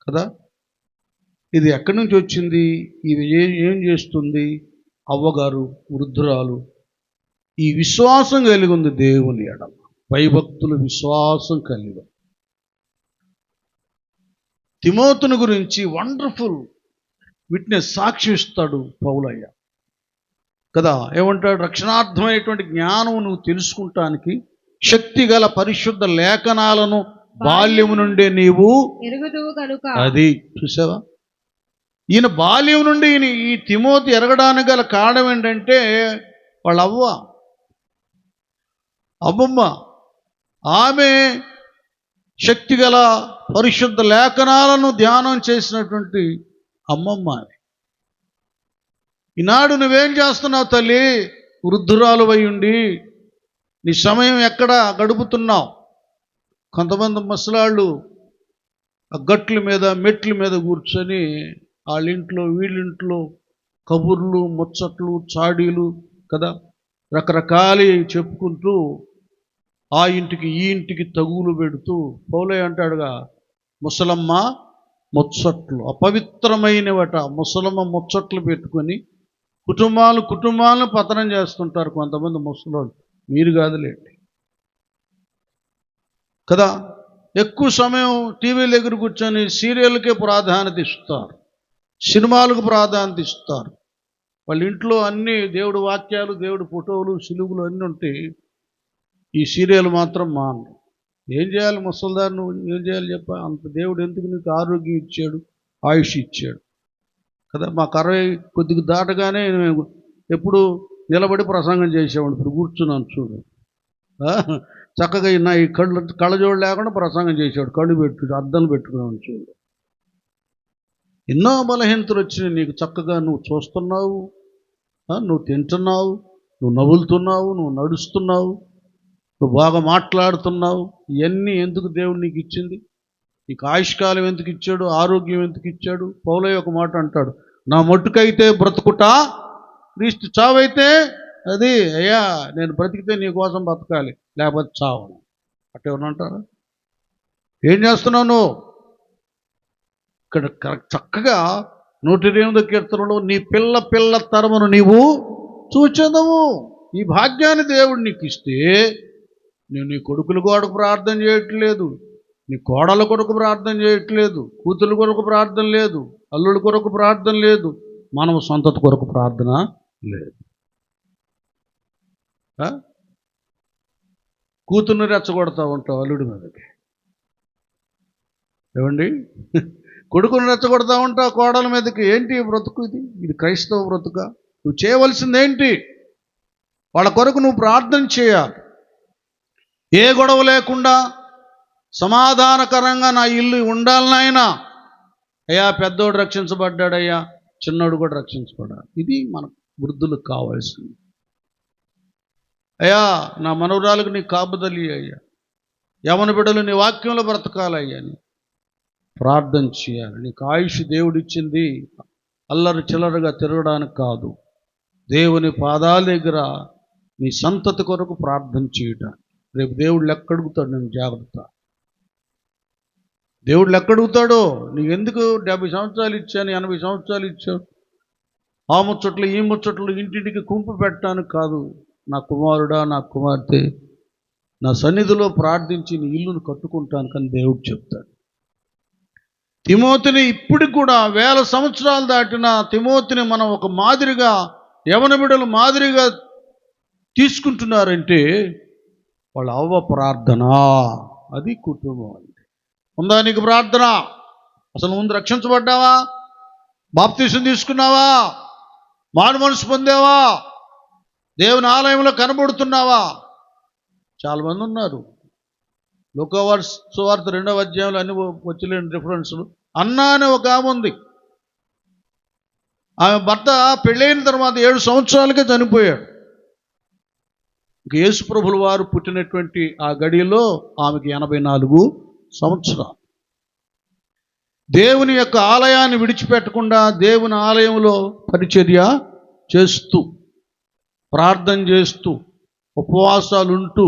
కదా, ఇది ఎక్కడి నుంచి వచ్చింది, ఇది ఏం చేస్తుంది? అవ్వగారు వృద్ధురాలు ఈ విశ్వాసం కలిగి ఉంది దేవుని ఎడల, భయభక్తులు విశ్వాసం కలిగి. తిమోతిని గురించి వండర్ఫుల్ విట్నెస్, సాక్షి ఇస్తాడు పౌలయ్య కదా. ఏమంటాడు? రక్షణార్థమైనటువంటి జ్ఞానం నువ్వు తెలుసుకుంటానికి శక్తి గల పరిశుద్ధ లేఖనాలను బాల్యము నుండే నీవు ఎరుగుదువు కనుక. అది చూసావా? ఈయన బాల్యం నుండి ఈ తిమోతి ఎరగడానికి గల కారణం ఏంటంటే వాళ్ళ అమ్మమ్మ ఆమె శక్తి గల పరిశుద్ధ లేఖనాలను ధ్యానం చేసినటువంటి అమ్మమ్మ. ఈనాడు నువ్వేం చేస్తున్నావు తల్లి? వృద్ధురాలు అయి ఉండి నీ సమయం ఎక్కడ గడుపుతున్నావు? కొంతమంది ముసలాళ్ళు గట్ల మీద, మెట్ల మీద కూర్చొని వాళ్ళింట్లో వీళ్ళింట్లో కబుర్లు, ముచ్చట్లు, చాడీలు కదా రకరకాలు చెప్పుకుంటూ ఆ ఇంటికి ఈ ఇంటికి తగులు పెడుతూ, పౌలయ్య అంటాడుగా ముసలమ్మ ముచ్చట్లు, అపవిత్రమైనవట ముసలమ్మ ముచ్చట్లు పెట్టుకొని కుటుంబాలను పతనం చేస్తుంటారు కొంతమంది ముసలోళ్ళు. మీరు కాదులేండి కదా. ఎక్కువ సమయం టీవీ దగ్గర కూర్చొని సీరియల్కే ప్రాధాన్యత ఇస్తారు, సినిమాలకు ప్రాధాన్యత ఇస్తారు. వాళ్ళ ఇంట్లో అన్ని దేవుడు వాక్యాలు, దేవుడు ఫోటోలు, సిలువులు అన్నీ ఉంటాయి. ఈ సీరియల్ మాత్రం మానరు. ఏం చేయాలి ముసల్దారు? నువ్వు ఏం చేయాలి చెప్ప? అంత దేవుడు ఎందుకు నీకు ఆరోగ్యం ఇచ్చాడు, ఆయుష్ ఇచ్చాడు కదా. మాకు 60 కొద్దిగా దాటగానే ఎప్పుడు నిలబడి ప్రసంగం చేసేవాడు. ఇప్పుడు కూర్చున్నాను చూడు. చక్కగా నా ఈ కళ్ళజోడు లేకుండా ప్రసంగం చేసేవాడు. కళ్ళు పెట్టు అద్దాలు పెట్టుకున్నాను చూడు. ఎన్నో బలహీనతలు వచ్చినాయి నీకు. చక్కగా నువ్వు చూస్తున్నావు, నువ్వు తింటున్నావు, నువ్వు నవ్వులుతున్నావు, నువ్వు నడుస్తున్నావు, నువ్వు బాగా మాట్లాడుతున్నావు. ఇవన్నీ ఎందుకు దేవుడు నీకు ఇచ్చింది? నీకు ఆయుష్కాలం ఎందుకు ఇచ్చాడు? ఆరోగ్యం ఎందుకు ఇచ్చాడు? పౌలయ్య ఒక మాట అంటాడు, నా మట్టుకైతే బ్రతుకుట క్రీస్తు, చావైతే అది. అయ్యా నేను బ్రతికితే నీ కోసం బ్రతకాలి, లేకపోతే చావను. అట్టే ఉన్నంటారా? ఏం చేస్తున్నావు నువ్వు? ఇక్కడ చక్కగా 108వ కీర్తనలో నీ పిల్ల తరమును నీవు చూచెదవు. ఈ భాగ్యాన్ని దేవుడు నీకు ఇస్తే నువ్వు నీ కొడుకుల కొరకు ప్రార్థన చేయట్లేదు, నీ కోడల కొరకు ప్రార్థన చేయట్లేదు, కూతురు కొరకు ప్రార్థన లేదు, అల్లుడి కొరకు ప్రార్థన లేదు, మానవ సొంతత కొరకు ప్రార్థన లేదు. కూతుర్ని రెచ్చగొడతా ఉంటావు అల్లుడి మీదకి. ఏమండి? కొడుకుని రెచ్చగొడతా ఉంటావు కోడల మీదకి. ఏంటి బ్రతుకు ఇది? ఇది క్రైస్తవ బ్రతుక? నువ్వు చేయవలసిందేంటి? వాళ్ళ కొరకు నువ్వు ప్రార్థన చేయాలి. ఏ గొడవ లేకుండా సమాధానకరంగా నా ఇల్లు ఉండాలనైనా, అయ్యా పెద్దోడు రక్షించబడ్డాడయ్యా, చిన్నోడు కూడా రక్షించబడ్డాడు. ఇది మన వృద్ధులకు కావాల్సింది. అయ్యా నా మనవరాలకు నీ కాపుదలి అయ్యా, యవన బిడ్డలు నీ వాక్యంలో బ్రతకాలయ్యా అని ప్రార్థన చేయాలి. నీకు ఆయుష్ దేవుడిచ్చింది అల్లరి చిల్లరగా తిరగడానికి కాదు, దేవుని పాదాల దగ్గర నీ సంతతి కొరకు ప్రార్థన చేయటానికి. రేపు దేవుడు లెక్కడుగుతాడు నేను, జాగ్రత్త. దేవుడు లెక్కడుగుతాడో, నీకు ఎందుకు 70 సంవత్సరాలు ఇచ్చాను, 80 సంవత్సరాలు ఇచ్చావు, ఆ ముచ్చట్లు ఈ ముచ్చట్లు ఇంటింటికి కుంపు పెట్టడానికి కాదు. నా కుమారుడా, నా కుమార్తె, నా సన్నిధిలో ప్రార్థించి నీ ఇల్లును కట్టుకుంటాను కానీ దేవుడు చెప్తాడు. తిమోతిని ఇప్పటికి కూడా 1000 సంవత్సరాలు దాటిన తిమోతిని మనం ఒక మాదిరిగా, యవన బిడ్డలు మాదిరిగా తీసుకుంటున్నారంటే వాళ్ళ అవ్వ ప్రార్థన. అది కుటుంబం అంటే. ఉందా నీకు ప్రార్థన? అసలు ముందు రక్షించబడ్డావా? బాప్తీసం తీసుకున్నావా? మారు మనసు పొందావా? దేవుని ఆలయంలో కనబడుతున్నావా? చాలామంది ఉన్నారు. సువార్త 2వ అధ్యాయంలో అన్ని వచ్చిలేని రిఫరెన్స్లు. అన్నా అనే ఒక ఆమె ఉంది. ఆమె భర్త పెళ్ళైన తర్వాత 7 సంవత్సరాలకే చనిపోయాడు. ఇంక యేసు ప్రభుల వారు పుట్టినటువంటి ఆ గడియలో ఆమెకి 84 సంవత్సరాలు. దేవుని యొక్క ఆలయాన్ని విడిచిపెట్టకుండా దేవుని ఆలయంలో పరిచర్య చేస్తూ, ప్రార్థన చేస్తూ, ఉపవాసాలుంటూ,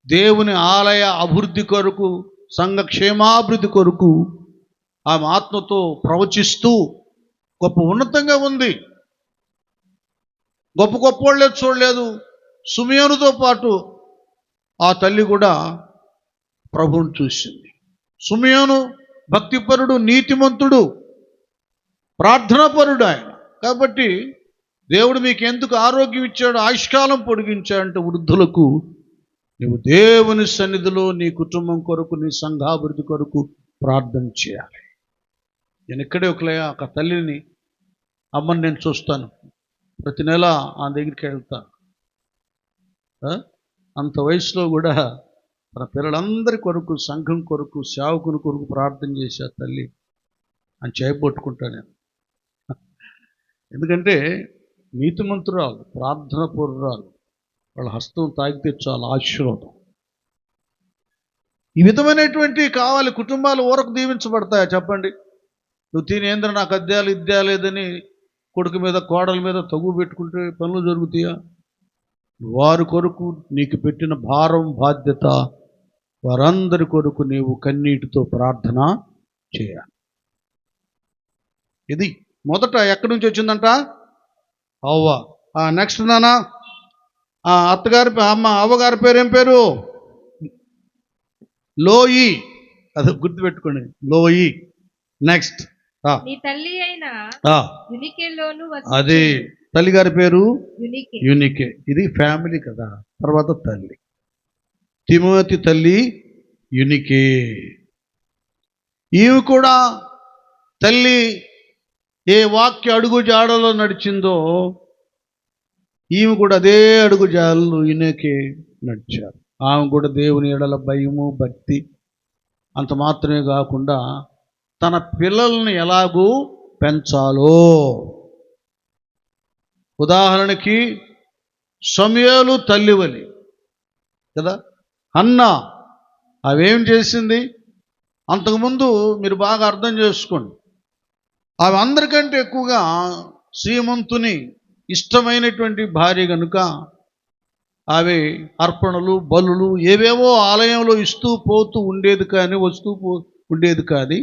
దేవుని ఆలయ అభివృద్ధి కొరకు, సంఘ క్షేమాభివృద్ధి కొరకు ఆమె ఆత్మతో ప్రవచిస్తూ గొప్ప ఉన్నతంగా ఉంది. గొప్ప వాళ్ళే చూడలేదు. సుమియోనుతో పాటు ఆ తల్లి కూడా ప్రభువుని చూసింది. సుమియోను భక్తిపరుడు, నీతిమంతుడు, ప్రార్థనాపరుడు ఆయన. కాబట్టి దేవుడు మీకు ఎందుకు ఆరోగ్యం ఇచ్చాడు, ఆయుష్కాలం పొడిగించాడంటే వృద్ధులకు నువ్వు దేవుని సన్నిధిలో నీ కుటుంబం కొరకు, నీ సంఘాభివృద్ధి కొరకు ప్రార్థన చేయాలి. నేను ఇక్కడే ఒక తల్లిని, అమ్మని నేను చూస్తాను. ప్రతి నెల ఆ దగ్గరికి వెళ్తాను. అంత వయసులో కూడా తన పిల్లలందరి కొరకు, సంఘం కొరకు, సేవకుని కొరకు ప్రార్థన చేసే తల్లి అని చేయబట్టుకుంటాను నేను. ఎందుకంటే నీతిమంతురాలు, ప్రార్థన పూర్వరాలు, వాళ్ళ హస్తం తాగితే చాలా ఆశీర్వాదం. ఈ విధమైనటువంటి కావాలి. కుటుంబాలు ఊరకు దీవించబడతాయా చెప్పండి? నువ్వు తినేంద్ర నాకు అద్దాలు ఇద్దాలేదని కొడుకు మీద, కోడల మీద తగు పెట్టుకుంటే పనులు జరుగుతాయా? వారి కొరకు నీకు పెట్టిన భారం, బాధ్యత, వారందరి కొరకు నీవు కన్నీటితో ప్రార్థన చేయాలి. ఇది మొదట ఎక్కడి నుంచి వచ్చిందంట? అవ్వ. నెక్స్ట్ నానా, అత్తగారి అవ్వగారి పేరు ఏం పేరు? లోయి. అది గుర్తుపెట్టుకోండి, లోయి. నెక్స్ట్ అది తల్లిగారి పేరు యూనికే. ఇది ఫ్యామిలీ కదా. తర్వాత తల్లి తిమోతి తల్లి యూనికే. ఈమె కూడా తల్లి ఏ వాక్య అడుగు జాడలో నడిచిందో, ఈమె కూడా అదే అడుగు జాలు ఈయనకే నడిచారు. ఆమె కూడా దేవుని ఎడల భయము భక్తి, అంత మాత్రమే కాకుండా తన పిల్లల్ని ఎలాగూ పెంచాలో. ఉదాహరణకి సమూయేలు తల్లివలి కదా, హన్నా అవేం చేసింది? అంతకుముందు మీరు బాగా అర్థం చేసుకోండి, అవి అందరికంటే ఎక్కువగా శ్రీమంతుని ఇష్టమైనటువంటి భార్య కనుక అవి అర్పణలు బలులు ఏవేవో ఆలయంలో ఇస్తూ పోతూ ఉండేది, కానీ ఉండేది కాదు.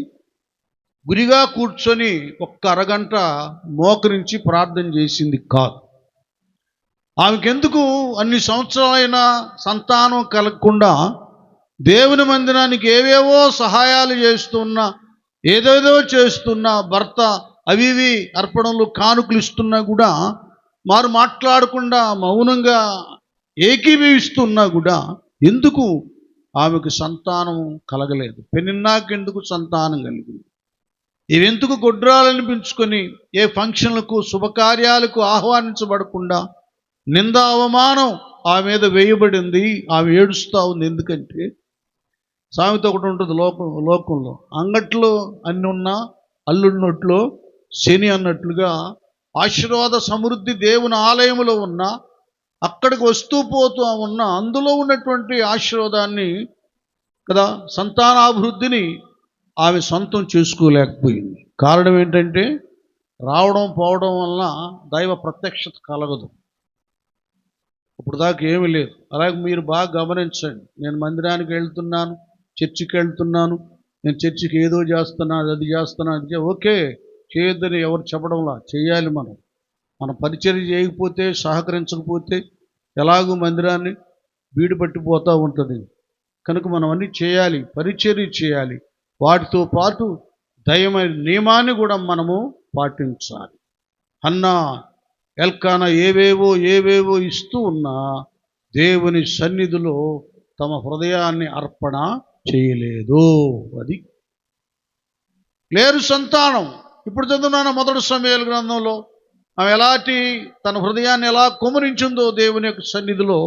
గురిగా కూర్చొని ఒక్క అరగంట మోకరించి ప్రార్థన చేసింది కాదు. ఆమెకెందుకు అన్ని సంవత్సరాలైనా సంతానం కలగకుండా దేవుని మందిరానికి ఏవేవో సహాయాలు చేస్తున్నా, ఏదేదో చేస్తున్నా, భర్త అవి అర్పణలు కానుకలు ఇస్తున్నా కూడా మారు మాట్లాడకుండా మౌనంగా ఏకీభవిస్తున్నా కూడా ఎందుకు ఆమెకు సంతానం కలగలేదు? పెనిన్నాకెందుకు సంతానం కలిగింది? ఇవెందుకు గొడ్రాలనిపించుకొని ఏ ఫంక్షన్లకు శుభకార్యాలకు ఆహ్వానించబడకుండా నింద అవమానం ఆమె మీద వేయబడింది. ఆమె ఏడుస్తూ ఉంది. ఎందుకంటే సామెత ఒకటి ఉంటుంది లోకంలో, అంగట్లో అన్ని ఉన్నా అల్లున్నట్లో శని అన్నట్లుగా ఆశీర్వాద సమృద్ధి దేవుని ఆలయంలో ఉన్న, అక్కడికి వస్తూ పోతూ ఉన్న అందులో ఉన్నటువంటి ఆశీర్వాదాన్ని కదా, సంతానాభివృద్ధిని ఆమె సొంతం చేసుకోలేకపోయింది. కారణం ఏంటంటే రావడం పోవడం వలన దైవ ప్రత్యక్షత కలగదు. ఇప్పుడు దాకా ఏమీ లేదు. అలాగే మీరు బాగా గమనించండి, నేను మందిరానికి వెళ్తున్నాను, చర్చికి వెళ్తున్నాను, నేను చర్చికి ఏదో చేస్తున్నాను, అది చేస్తున్నాను, ఓకే, చేయొద్దని ఎవరు చెప్పడంలా, చేయాలి. మనం పరిచర్య చేయకపోతే, సహకరించకపోతే ఎలాగూ మందిరాన్ని బీడు పట్టిపోతూ ఉంటుంది. కనుక మనం అన్నీ చేయాలి, పరిచర్య చేయాలి. వాటితో పాటు దైవమైన నియమాన్ని కూడా మనము పాటించాలి. హన్నా ఎల్కానా ఏవేవో ఇస్తూ ఉన్నా దేవుని సన్నిధిలో తమ హృదయాన్ని అర్పణ చేయలేదు. అది లేరు సంతానం. ఇప్పుడు చదువున్నాను మొదటి సమూయేలు గ్రంథంలో ఆమె తన హృదయాన్ని ఎలా కుమరించిందో దేవుని యొక్క సన్నిధిలో,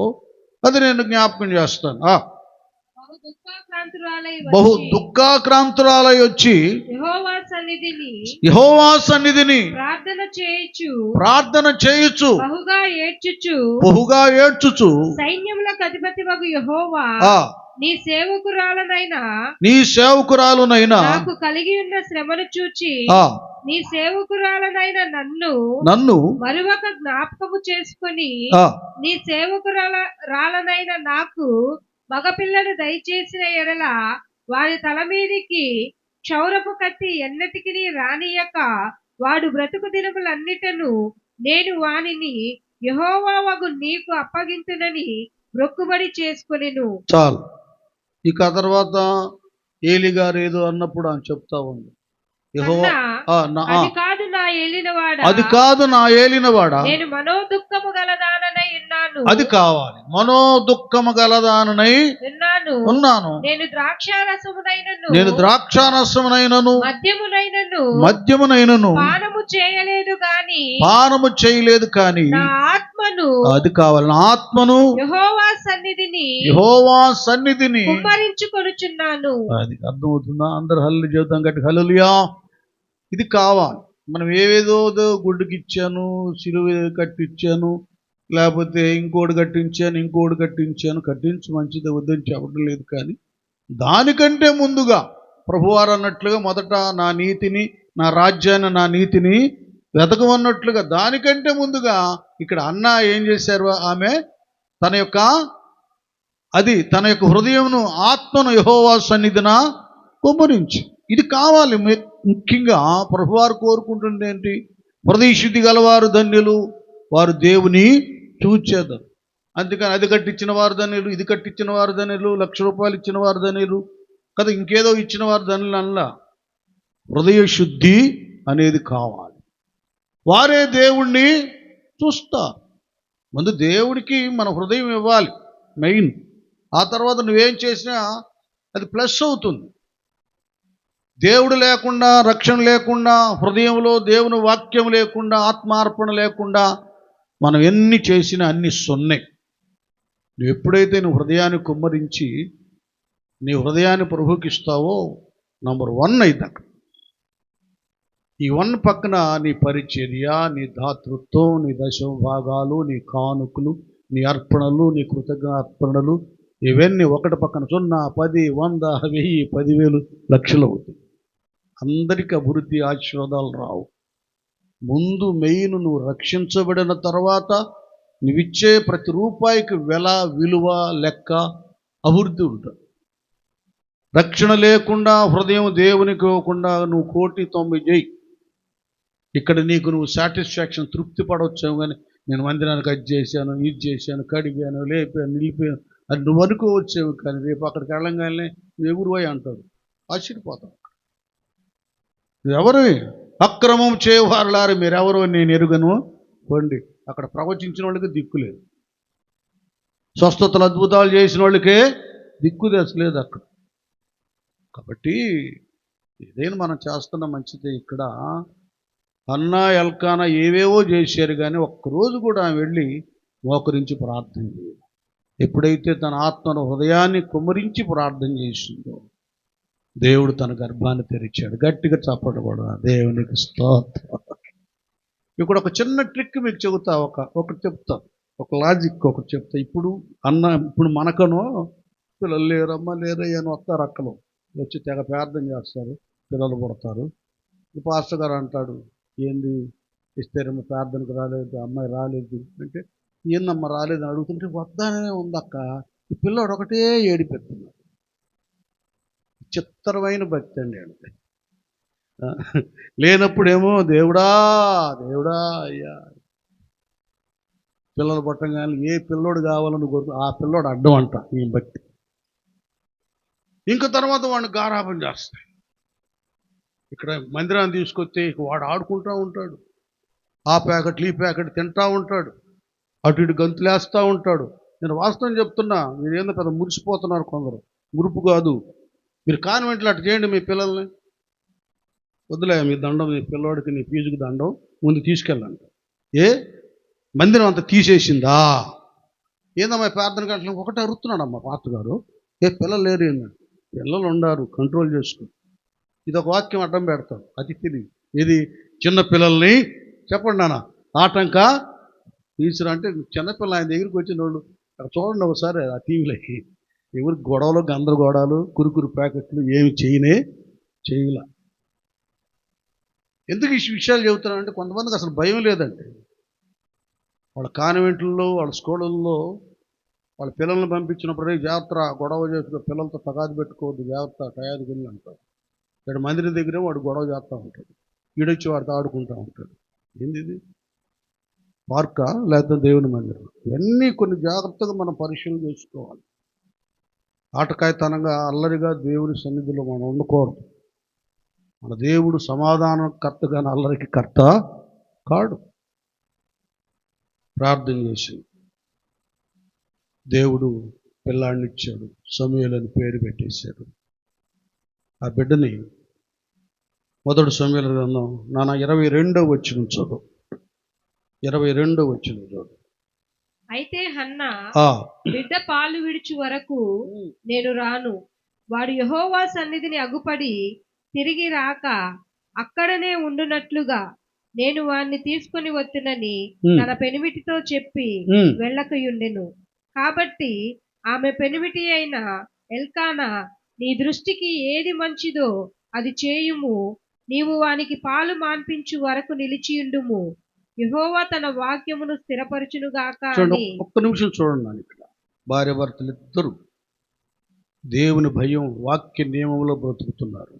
అది నేను జ్ఞాపకం చేస్తాను. బహు దుఃఖాక్రాంతురాలై వచ్చి యెహోవా సన్నిధిని ప్రార్థన చేయుచు బహుగా ఏడ్చుచు సైన్యములకు అధిపతివగు యెహోవా నీ సేవకురాలునైనా నాకు కలిగి ఉన్న శ్రమను చూచి నీ సేవకురాలనైన నన్ను మరొక జ్ఞాపకము చేసుకొని నీ సేవకురాలనైన నాకు మగపిల్లను దయచేసిన ఎడల వారి తల మీదికి క్షౌరపు కత్తి ఎన్నటికి రానియక వాడు బ్రతుకు దినములన్నిటను నేను వానిని యెహోవావగు నీకు అప్పగింతునని మొక్కుబడి చేసుకొనెను. చాలు. ఇక తర్వాత ఏలి గారు ఏదో అన్నప్పుడు అని చెప్తా ఉంది, అది కాదు నా ఏలినవాడా నేను మనోదుఃఖము గలదాననై ఉన్నాను. అది కావాలి, మనోదుఃఖము గలదాననై ఉన్నాను. నేను ద్రాక్షారసమునైనను మద్యమునైనను పానము చేయలేదు గాని నా ఆత్మను, అది కావాలి, నా ఆత్మను యెహోవా సన్నిధిని కుమ్మరించుకొనుచున్నాను. అది అర్థమవుతుందా? అందరు హల్లు చెబుతాం గట్టి హల్లెలూయా. ఇది కావాలి. మనం ఏవేదో గుడ్డుకి ఇచ్చాను, సిలువ కట్టించాను, లేకపోతే ఇంకోటి కట్టించాను, కట్టించి మంచిది వద్దని చెప్పడం లేదు. కానీ దానికంటే ముందుగా ప్రభువారు అన్నట్లుగా మొదట నా నీతిని, నా రాజ్యాన్ని, నా నీతిని వెతకమన్నట్లుగా దానికంటే ముందుగా ఇక్కడ అన్న ఏం చేశారు? ఆమె తన యొక్క హృదయమును, ఆత్మను యెహోవా సన్నిధిన కుమ్మరించి. ఇది కావాలి. ముఖ్యంగా ప్రభువారు కోరుకుంటుంది ఏంటి? హృదయ శుద్ధి గలవారు ధన్యులు, వారు దేవుని చూచేదారు. అందుకని అది కట్టించిన వారు ధన్యులు, ఇది కట్టించిన వారు ధన్యులు, 1,00,000 రూపాయలు ఇచ్చిన వారు ధన్యులు కదా, ఇంకేదో ఇచ్చిన వారు ధన్యులు అనలా. హృదయ శుద్ధి అనేది కావాలి. వారే దేవుణ్ణి చూస్తారు. ముందు దేవుడికి మన హృదయం ఇవ్వాలి మెయిన్. ఆ తర్వాత నువ్వేం చేసినా అది ప్లస్ అవుతుంది. దేవుడు లేకుండా, రక్షణ లేకుండా, హృదయంలో దేవుని వాక్యం లేకుండా, ఆత్మార్పణ లేకుండా మనం ఎన్ని చేసినా అన్ని సొన్నే. నువ్వు ఎప్పుడైతే నువ్వు హృదయాన్ని కుమ్మరించి నీ హృదయాన్ని ప్రభువుకి ఇస్తావో నంబర్ 1 అయింది అక్కడ. ఈ 1 పక్కన నీ పరిచర్య, నీ దాతృత్వం, నీ దశమ భాగాలు, నీ కానుకలు, నీ అర్పణలు, నీ కృతజ్ఞ అర్పణలు, ఇవన్నీ ఒకటి పక్కన 0, 10, 100, 1000, 10,000, లక్షలు అవుతాయి. అందరికీ అభివృద్ధి ఆశీర్వాదాలు రావు. ముందు మెయిన్ నువ్వు రక్షించబడిన తర్వాత నువ్విచ్చే ప్రతి రూపాయికి విలువ, లెక్క, అభివృద్ధి ఉంటుంది. రక్షణ లేకుండా హృదయం దేవునికి ఇవ్వకుండా నువ్వు 1,90,000 చేయి. ఇక్కడ నీకు నువ్వు సాటిస్ఫాక్షన్, తృప్తి పడవచ్చావు. కానీ నేను మందిరానికి అది చేశాను, ఇది చేశాను, కడిగాను, లేపాను, నిలిపాను అది నువ్వు అనుకోవచ్చావు. కానీ రేపు అక్కడికి వెళ్ళంగానే నువ్వు ఎవరు పోయి అంటాడు, ఆశ్చర్యపోతావు. ఎవరు అక్రమం చేయవారులారు మీరెవరు నేను ఎరుగను పండి. అక్కడ ప్రవచించిన వాళ్ళకి దిక్కు లేదు, స్వస్థతలు అద్భుతాలు చేసిన వాళ్ళకే దిక్కు తెచ్చలేదు అక్కడ. కాబట్టి ఏదైనా మనం చేస్తున్న మంచిదే. ఇక్కడ అన్నా ఎల్కానా ఏవేవో చేశారు, కానీ ఒక్కరోజు కూడా ఆమె వెళ్ళి మోకరించి ప్రార్థన చేయదు. ఎప్పుడైతే తన ఆత్మను హృదయాన్ని కుమ్మరించి ప్రార్థన చేసిందో దేవుడు తన గర్భాన్ని తెరిచాడు. గట్టిగా చప్పట్లు కూడా దేవునికి స్తోత్రం. ఇక్కడ ఒక చిన్న ట్రిక్ మీకు చెబుతా, ఒకటి చెప్తా, ఒక లాజిక్ ఒకటి చెప్తా. ఇప్పుడు మనకనో పిల్లలు లేరమ్మా లేరయ్యా అని వస్తారు, అక్కలు వచ్చి తెగ ప్రార్థన చేస్తారు, పిల్లలు పుడతారు. పాస్టర్ గారు అంటాడు, ఏంది ఇస్తారమ్మ ప్రార్థనకు రాలేదు, అమ్మాయి రాలేదు అంటే, ఏందమ్మా రాలేదు అని అడుగుతుంటే వద్దానే ఉందక్క, ఈ పిల్లడు ఒకటే ఏడిపెడుతున్నాడు. చిత్రమైన భక్తి అండి అంటే. లేనప్పుడేమో దేవుడా దేవుడా అయ్యా, పిల్లలు పుట్టంగానే ఏ పిల్లోడు కావాలని కోరుకు ఆ పిల్లోడు అడ్డం అంట ఈ భక్తి. ఇంక తర్వాత వాడిని గారాబం చేస్తాడు. ఇక్కడ మందిరాన్ని తీసుకొస్తే వాడు ఆడుకుంటూ ఉంటాడు, ఆ ప్యాకెట్లు ఈ ప్యాకెట్ తింటూ ఉంటాడు, అటు ఇటు గంతులేస్తూ ఉంటాడు. నేను వాస్తవం చెప్తున్నా, మీరు ఏందో పెద్ద మురిసిపోతున్నారు కొందరు. మురుపు కాదు, మీరు కాన్వెంట్లో అటు చేయండి మీ పిల్లల్ని. వద్దులే మీ దండం, మీ పిల్లవాడికి నీ ఫీజుకి దండం, ముందు తీసుకెళ్ళండి. ఏ మందిరం అంతా తీసేసిందా? ఏందమ్మా ప్రార్థన గంటలకు ఒకటే అరుస్తున్నాడమ్మా పాస్టర్ గారు. ఏ పిల్లలు లేరు ఏంటంటే, పిల్లలు ఉండారు, కంట్రోల్ చేసుకో. ఇది ఒక వాక్యం అడ్డం పెడతాడు, అది తెలియదు. ఇది చిన్న పిల్లల్ని చెప్పండి నాన్న ఆటంక తీసురా అంటే, చిన్నపిల్ల ఆయన దగ్గరికి వచ్చిన వాళ్ళు చూడండి ఒకసారి ఆ టీవీలోకి, ఎవరు గొడవలు గందరగోళాలు కురుకురు ప్యాకెట్లు ఏమి చేయలా. ఎందుకు ఈ విషయాలు చెబుతున్నానంటే, కొంతమందికి అసలు భయం లేదండి. వాళ్ళ కాన్వెంట్లలో, వాళ్ళ స్కూళ్ళల్లో వాళ్ళ పిల్లల్ని పంపించినప్పుడే జాగ్రత్త, గొడవ చేసుకో, పిల్లలతో తగాదు పెట్టుకోవద్దు, జాగ్రత్త టయాది వెళ్ళి అంటారు. ఇక్కడ మందిరం దగ్గరే వాడు గొడవ చేస్తూ ఉంటాడు, ఈడొచ్చి వాడితో ఆడుకుంటూ ఉంటాడు. ఏంది పార్కా లేకపోతే దేవుని మందిరం? ఇవన్నీ కొన్ని జాగ్రత్తగా మనం పరిశీలన చేసుకోవాలి. ఆటకాయతనంగా అల్లరిగా దేవుని సన్నిధిలో మనం ఉండకూడదు. మన దేవుడు సమాధానకర్తగానే అల్లరికి కర్త కాడు. ప్రార్థన చేసి దేవుడు పిల్లాడిని ఇచ్చాడు, సమూయేలు అని పేరు పెట్టేశాడు. ఆ బిడ్డని మొదటి సమూయేలు గ్రంథం 22వ వచనం చదువు. 22వ వచనం చదువు. అయితే హన్నా బిడ్డ పాలు విడిచి వరకు నేను రాను, వాడు యెహోవా సన్నిధిని అగుపడి తిరిగి రాక అక్కడనే ఉండునట్లుగా నేను వాణ్ణి తీసుకొని వత్తునని తన పెనిమిటితో చెప్పి వెళ్ళకయుండెను. కాబట్టి ఆమె పెనిమిటి అయిన ఎల్కానా, నీ దృష్టికి ఏది మంచిదో అది చేయుము, నీవు వానికి పాలు మాన్పించు వరకు నిలిచియుండుము, యెహోవా తన వాక్యమును స్థిరపరచునుగాక అని. ఒక్క నిమిషం చూడండి. ఇక్కడ భార్య భర్తలు ఇద్దరు దేవుని భయం, వాక్య నియమంలో బ్రతుకుతున్నారు.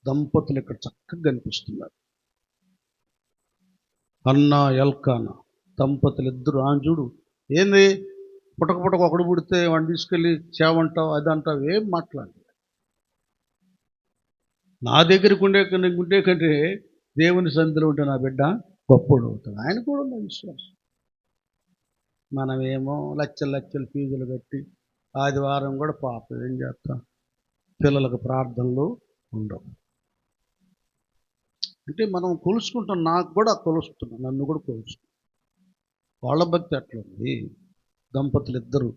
దంపతులు ఇక్కడ చక్కగా కనిపిస్తున్నారు. హన్నా ఎల్కానా దంపతులు ఇద్దరు. చూడు ఏంది, పుటక ఒకడు పుడితే వాడిని తీసుకెళ్ళి చేవంటావు, అది అంటావు, ఏం మాట్లాడి. నా దగ్గరికి ఉండే కంటే దేవుని సన్నిధిలో ఉంటే నా బిడ్డ గొప్పడు అవుతాడు. ఆయన కూడా ఉన్న విశ్వాసం. మనమేమో లక్షల ఫీజులు కట్టి ఆదివారం కూడా పాపం ఏం చేస్తాం, పిల్లలకు ప్రార్థనలు ఉండవు. అంటే మనం కొలుసుకుంటాం, నాకు కూడా కొలుస్తున్నాం, నన్ను కూడా కొలుస్తున్నాం. వాళ్ళ భక్తి అట్లుంది. దంపతులు ఇద్దరు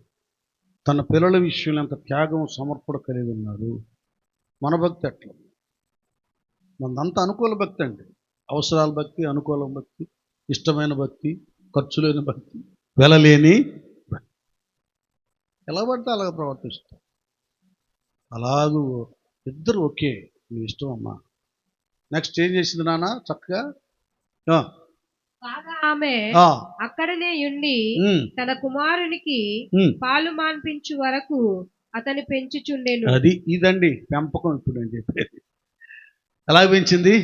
తన పిల్లల విషయంలో ఎంత త్యాగం సమర్పణ కలిగి ఉన్నారు. మన భక్తి అట్లుంది. మనదంతా అనుకూల భక్తి అండి. అవసరాల భక్తి, అనుకూల భక్తి, ఇష్టమైన భక్తి, ఖర్చు లేని భక్తి, వెలలేని భక్తి. ఎలా పడితే అలాగ ప్రవర్తిస్తాం. అలాగూ ఇద్దరు ఓకే, మీ ఇష్టం అమ్మా. నెక్స్ట్ ఏం చేసింది నాన్న చక్కగా? కాగా ఆమె అక్కడనే ఉండి తన కుమారునికి పాలు మాన్పించు వరకు అతని పెంచుచుండెను. అది ఇదండి పెంపకం. ఇప్పుడు అని చెప్పేది ఎలా పెంచింది?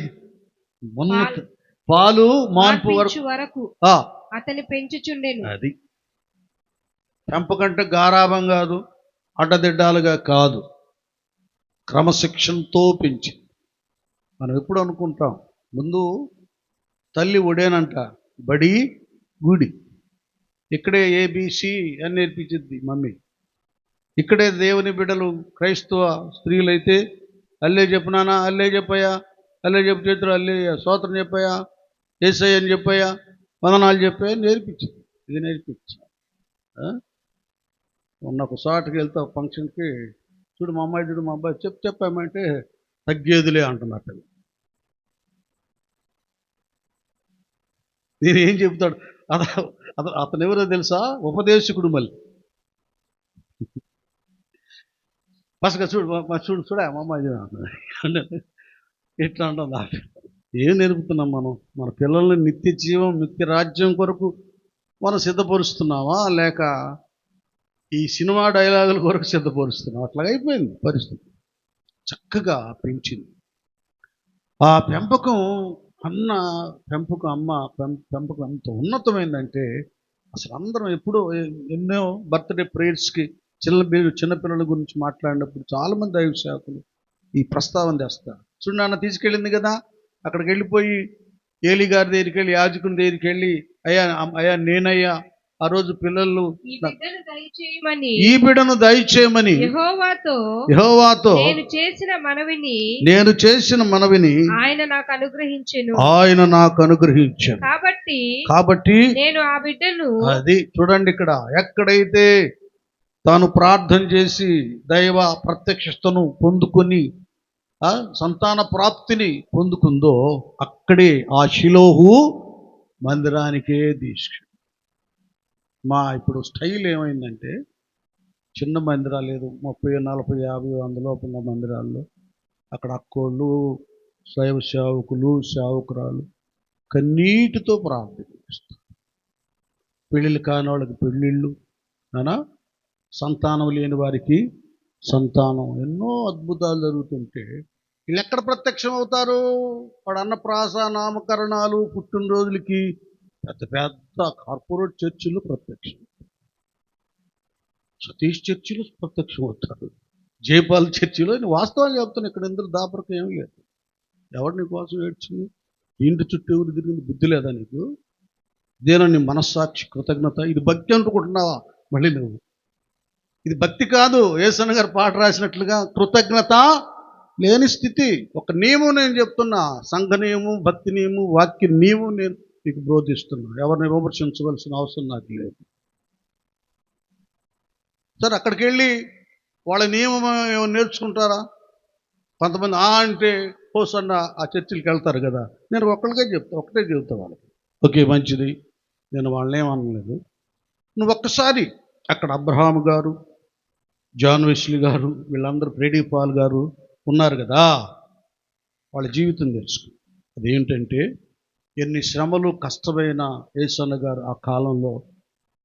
పాలు మాన్పు వరకు అతని పెంచుచుండెను. అది పెంపకంటే గారాభం కాదు, అడ్డదిడ్డాలుగా కాదు, క్రమశిక్షణతో పెంచింది. మనం ఎప్పుడు అనుకుంటాం ముందు తల్లి ఒడేనంట, బడి గుడి, ఇక్కడే ఏబిసి అని నేర్పించింది మమ్మీ. ఇక్కడే దేవుని బిడ్డలు క్రైస్తవ స్త్రీలైతే అల్లే చెప్పునానా, అల్లే చెప్పయ్యా, అల్లే చెప్పు చేతులు, అల్లే స్తోత్రం చెప్పయ్యా, యేసయ్య అని చెప్పయ్యా, వందనాలు చెప్పాయా నేర్పించింది. ఇది నేర్పించా. మొన్న ఒక చోటకి వెళ్తా ఫంక్షన్కి, చూడు మా అమ్మాయి, చూడు మా అబ్బాయి, చెప్పామంటే తగ్గేదిలే అంటున్నట్టు. నేను ఏం చెబుతాడు అతను ఎవరో తెలుసా? ఉపదేశకుడు. మళ్ళీ ఫస్ట్గా చూడా మా అమ్మాయి ఎట్లా అంటుంది. ఏం నేర్పుతున్నాం మనం? మన పిల్లల్ని నిత్య జీవం, నిత్య రాజ్యం కొరకు మనం సిద్ధపరుస్తున్నామా, లేక ఈ సినిమా డైలాగుల కొరకు సిద్ధపరుస్తున్నాం? అట్లాగైపోయింది పరిస్థితి. చక్కగా పెంచింది. ఆ పెంపకం అమ్మ పెంపకం ఎంత ఉన్నతమైందంటే, అసలు అందరం ఎప్పుడో ఎన్నో బర్త్డే ప్రేయర్స్కి చిన్నపిల్లల గురించి మాట్లాడినప్పుడు చాలామంది దైవ సేవకులు ఈ ప్రస్తావన తెస్తారు. చూడు నాన్న తీసుకెళ్ళింది కదా, అక్కడికి వెళ్ళిపోయి ఏలి గారి దగ్గరికి వెళ్ళి, యాజకుని దగ్గరికి వెళ్ళి, అయ్యా నేనయ్యా ఆ రోజు పిల్లలు ఈ బిడ్డను దయచేయమని యెహోవాతో నేను చేసిన మనవిని ఆయన నాకు అనుగ్రహించాను. కాబట్టి నేను ఆ బిడ్డను, అది చూడండి ఇక్కడ, ఎక్కడైతే తాను ప్రార్థన చేసి దైవ ప్రత్యక్షతను పొందుకొని సంతాన ప్రాప్తిని పొందుకుందో అక్కడే ఆ షిలోహు మందిరానికే తీసుకు. ఇప్పుడు స్టైల్ ఏమైందంటే, చిన్న మందిరాలు లేదు, 30, 40, 50, 100 లోపల మందిరాల్లో అక్కడ అక్కోళ్ళు, శైవ సేవకులు, సేవకురాలు కన్నీటితో ప్రార్థన చేస్తారు. పెళ్ళిళ్ళు కాని వాళ్ళకి పెళ్ళిళ్ళు, సంతానం లేని వారికి సంతానం, ఎన్నో అద్భుతాలు జరుగుతుంటే వీళ్ళు ఎక్కడ ప్రత్యక్షం అవుతారు? వాడు అన్నప్రాస, నామకరణాలు, పుట్టినరోజులకి పెద్ద పెద్ద కార్పొరేట్ చర్చిలు ప్రత్యక్షం, సతీష్ చర్చిలు ప్రత్యక్షం అవుతారు, జయపాల్ చర్చిలో. వాస్తవాలు చెప్తాను, ఇక్కడ ఎందుకు దాపరికం ఏమి లేదు. ఎవరు నీ కోసం ఏడ్చింది? ఇంటి చుట్టూ ఎవరు తిరిగింది? బుద్ధి లేదా నీకు? ఇదేనా నీ మనస్సాక్షి కృతజ్ఞత? ఇది భక్తి అనుకుంటున్నావా? మళ్ళీ నువ్వు ఇది భక్తి కాదు. యేసన్న గారు పాట రాసినట్లుగా కృతజ్ఞత లేని స్థితి. ఒక నియమం నేను చెప్తున్నా, సంఘ నియమం, భక్తి నియమం, వాక్య నియమం నేను మీకు బోధిస్తున్నా. ఎవరిని విమర్శించవలసిన అవసరం నాకు లేదు. సరే, అక్కడికి వెళ్ళి వాళ్ళ నియమం ఏమైనా నేర్చుకుంటారా? కొంతమంది అంటే హోసన్న ఆ చర్చిలకు వెళ్తారు కదా, నేను ఒకటే చెప్తా వాళ్ళకి, ఓకే మంచిది, నేను వాళ్ళని ఏమనలేదు. నువ్వు ఒక్కసారి అక్కడ అబ్రహాము గారు, జాన్ వెస్లీ గారు, వీళ్ళందరూ, ప్రేడీ పాల్ గారు ఉన్నారు కదా, వాళ్ళ జీవితం తెలుసుకో. అదేంటంటే, ఎన్ని శ్రమలు కష్టమైన యేసన్న గారు ఆ కాలంలో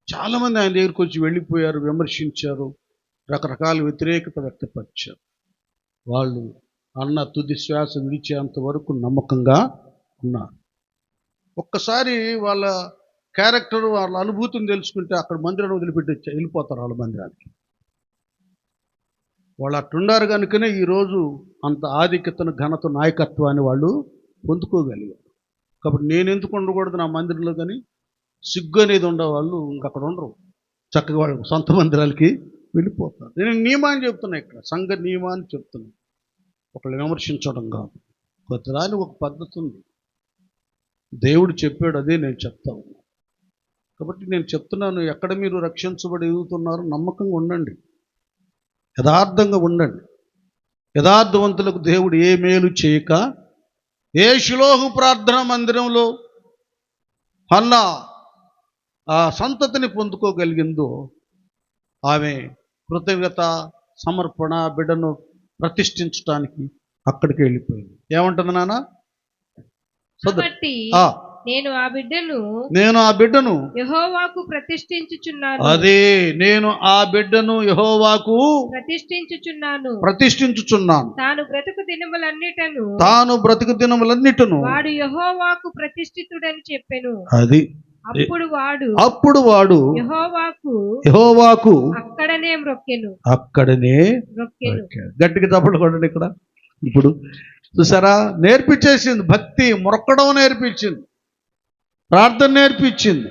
చాలామంది ఆయన దగ్గరికి వచ్చి వెళ్ళిపోయారు, విమర్శించారు, రకరకాల వ్యతిరేకత వ్యక్తపరిచారు. వాళ్ళు అన్న తుది శ్వాస విడిచేంత వరకు నమ్మకంగా ఉన్నారు. ఒక్కసారి వాళ్ళ క్యారెక్టర్, వాళ్ళ అనుభూతిని తెలుసుకుంటే అక్కడ మందిరాన్ని వదిలిపెట్టి వెళ్ళిపోతారు వాళ్ళ మందిరానికి. వాళ్ళు అట్లుండారు కనుకనే ఈరోజు అంత ఆధిక్యతను, ఘనత, నాయకత్వాన్ని వాళ్ళు పొందుకోగలిగారు. కాబట్టి నేను ఎందుకు ఉండకూడదు నా మందిరంలో? కానీ సిగ్గు అనేది ఉండేవాళ్ళు ఇంకక్కడ ఉండరు, చక్కగా వాళ్ళు సొంత మందిరాలకి వెళ్ళిపోతారు. నేను నియమాన్ని చెప్తున్నా, ఇక్కడ సంఘ నియమాన్ని చెప్తున్నా, ఒకళ్ళు విమర్శించడం కాదు. కొత్తదానికి ఒక పద్ధతి ఉంది, దేవుడు చెప్పాడు, అదే నేను చెప్తా ఉన్నా. కాబట్టి నేను చెప్తున్నాను, ఎక్కడ మీరు రక్షించబడి ఎదుగుతున్నారు, నమ్మకంగా ఉండండి, యథార్థంగా ఉండండి. యథార్థవంతులకు దేవుడు ఏ మేలు చేయక, ఏ షిలోహు ప్రార్థన మందిరంలో హన్నా ఆ సంతతిని పొందుకోగలిగిందో, ఆమె కృతజ్ఞత సమర్పణ బిడ్డను ప్రతిష్ఠించడానికి అక్కడికి వెళ్ళిపోయింది. ఏమంటుంది నాన్న? కాబట్టి నేను ఆ బిడ్డను యెహోవాకు ప్రతిష్ఠించుచున్నాను. అదే, నేను ఆ బిడ్డను యెహోవాకు ప్రతిష్ఠించుచున్నాను. తాను బ్రతుకు దినములన్నిటను వాడు యెహోవాకు ప్రతిష్ఠితుడని చెప్పెను. అది అప్పుడు వాడు యెహోవాకు అక్కడనే మ్రొక్కెను. గట్టిగా తప్పుడు కొట్టండి ఇక్కడ. ఇప్పుడు చూసారా, నేర్పించేసింది. భక్తి మొరక్కడం నేర్పించింది, ప్రార్థన నేర్పించింది,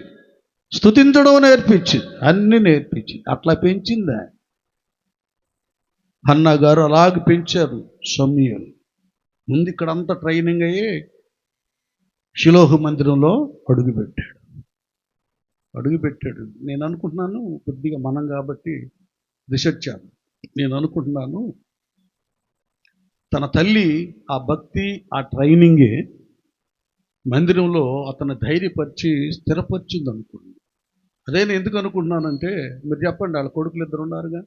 స్తుతించడం నేర్పించింది, అన్ని నేర్పించింది. అట్లా పెంచింది హన్నా గారు. అలాగే పెంచారు సమూయేలు. ముందు ఇక్కడ అంతా ట్రైనింగ్ అయ్యి షిలోహు మందిరంలో అడుగుపెట్టాడు. నేను అనుకుంటున్నాను, కొద్దిగా మనం కాబట్టి రీసెర్చ్ చేద్దాం. నేను అనుకుంటున్నాను, తన తల్లి ఆ భక్తి, ఆ ట్రైనింగే మందిరంలో అతను ధైర్యపరిచి స్థిరపరిచింది అనుకోండి. అదే నేను ఎందుకు అనుకుంటున్నానంటే, మీరు చెప్పండి, వాళ్ళ కొడుకులు ఇద్దరు ఉన్నారుగా,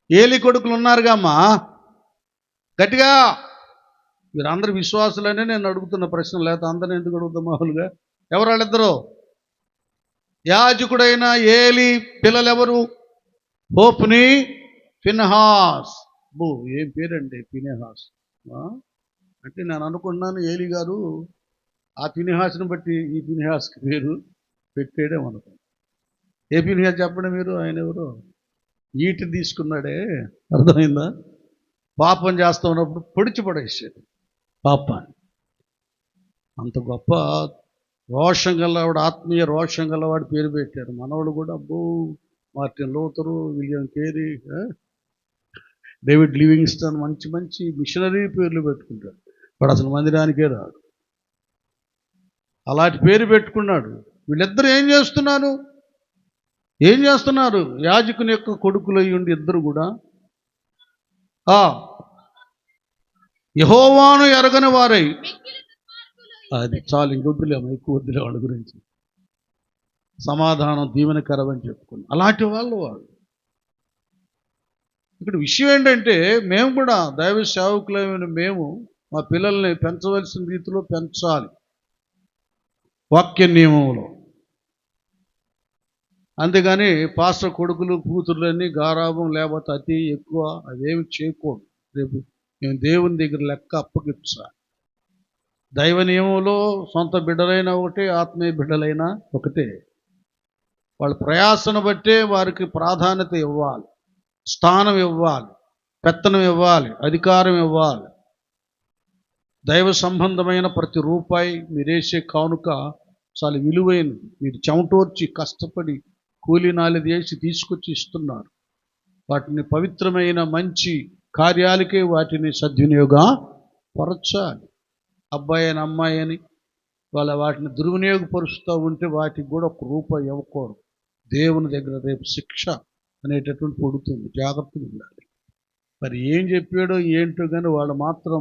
ఏలి కొడుకులు ఉన్నారుగా అమ్మా, గట్టిగా. మీరు అందరు విశ్వాసులనే నేను అడుగుతున్న ప్రశ్న, లేకపోతే అందరిని ఎందుకు అడుగుతాం మామూలుగా? ఎవరు వాళ్ళిద్దరు? యాజకుడైన ఏలి పిల్లలు ఎవరు? హోప్ని, ఫినెహాస్. ఏం పేరండి ఫినెహాస్ అంటే? నేను అనుకున్నాను ఏలి గారు ఆ ఫినెహాస్ని బట్టి ఈ ఫినెహాస్కి పేరు పెట్టేయడం అనుకో. ఏ ఫినెహాస్ చెప్పండి మీరు? ఆయన ఎవరు? ఈటి తీసుకున్నాడే, అర్థమైందా? పాపం చేస్తూ ఉన్నప్పుడు పొడిచి పడేసాడు పాపాన్ని. అంత గొప్ప రోషం గలవాడు, ఆత్మీయ రోషం గలవాడు పేరు పెట్టారు. మనవాడు కూడా Martin Luther, William Carey, David Livingstone, మంచి మంచి మిషనరీ పేర్లు పెట్టుకుంటాడు. వాడు అసలు మందిరానికే రాడు, అలాంటి పేరు పెట్టుకున్నాడు. వీళ్ళిద్దరు ఏం చేస్తున్నారు? యాజకుని యొక్క కొడుకులు అయ్యుండి ఇద్దరు కూడా యెహోవాను ఎరగని వారై. అది చాలు, ఇంకొద్దులేమో, ఎక్కువ వద్దులే వాళ్ళ గురించి. సమాధానం దీవెనకరం అని చెప్పుకున్నాం. అలాంటి వాళ్ళు. ఇక్కడ విషయం ఏంటంటే, మేము కూడా దైవ సేవకులమైన మేము మా పిల్లల్ని పెంచవలసిన రీతిలో పెంచాలి, వాక్య నియమంలో. అంతేగాని పాస్టర్ కొడుకులు కూతుర్లన్నీ గారాబం లేకపోతే అతి ఎక్కువ అదేమి చేయకూడదు. రేపు మేము దేవుని దగ్గర లెక్క అప్పగించాలి. దైవ నియమంలో సొంత బిడ్డలైనా ఒకటే, ఆత్మీయ బిడ్డలైనా ఒకటే. వాళ్ళ ప్రయాసను బట్టే వారికి ప్రాధాన్యత ఇవ్వాలి, స్థానం ఇవ్వాలి, పెత్తనం ఇవ్వాలి, అధికారం ఇవ్వాలి. దైవ సంబంధమైన ప్రతి రూపాయి మీరేసే కానుక చాలా విలువైనది. మీరు చెమటోర్చి కష్టపడి కూలి నాలి చేసి తీసుకొచ్చి ఇస్తున్నారు. వాటిని పవిత్రమైన మంచి కార్యాలకే వాటిని సద్వినియోగపరచాలి. అబ్బాయి అని అమ్మాయి అని వాటిని దుర్వినియోగపరుస్తూ ఉంటే వాటికి కూడా ఒక రూపాయి ఇవ్వకూడదు. దేవుని దగ్గర రేపు శిక్ష అనేటటువంటి పడుతుంది, జాగ్రత్తగా ఉండాలి. మరి ఏం చెప్పాడో ఏంటో కానీ వాళ్ళు మాత్రం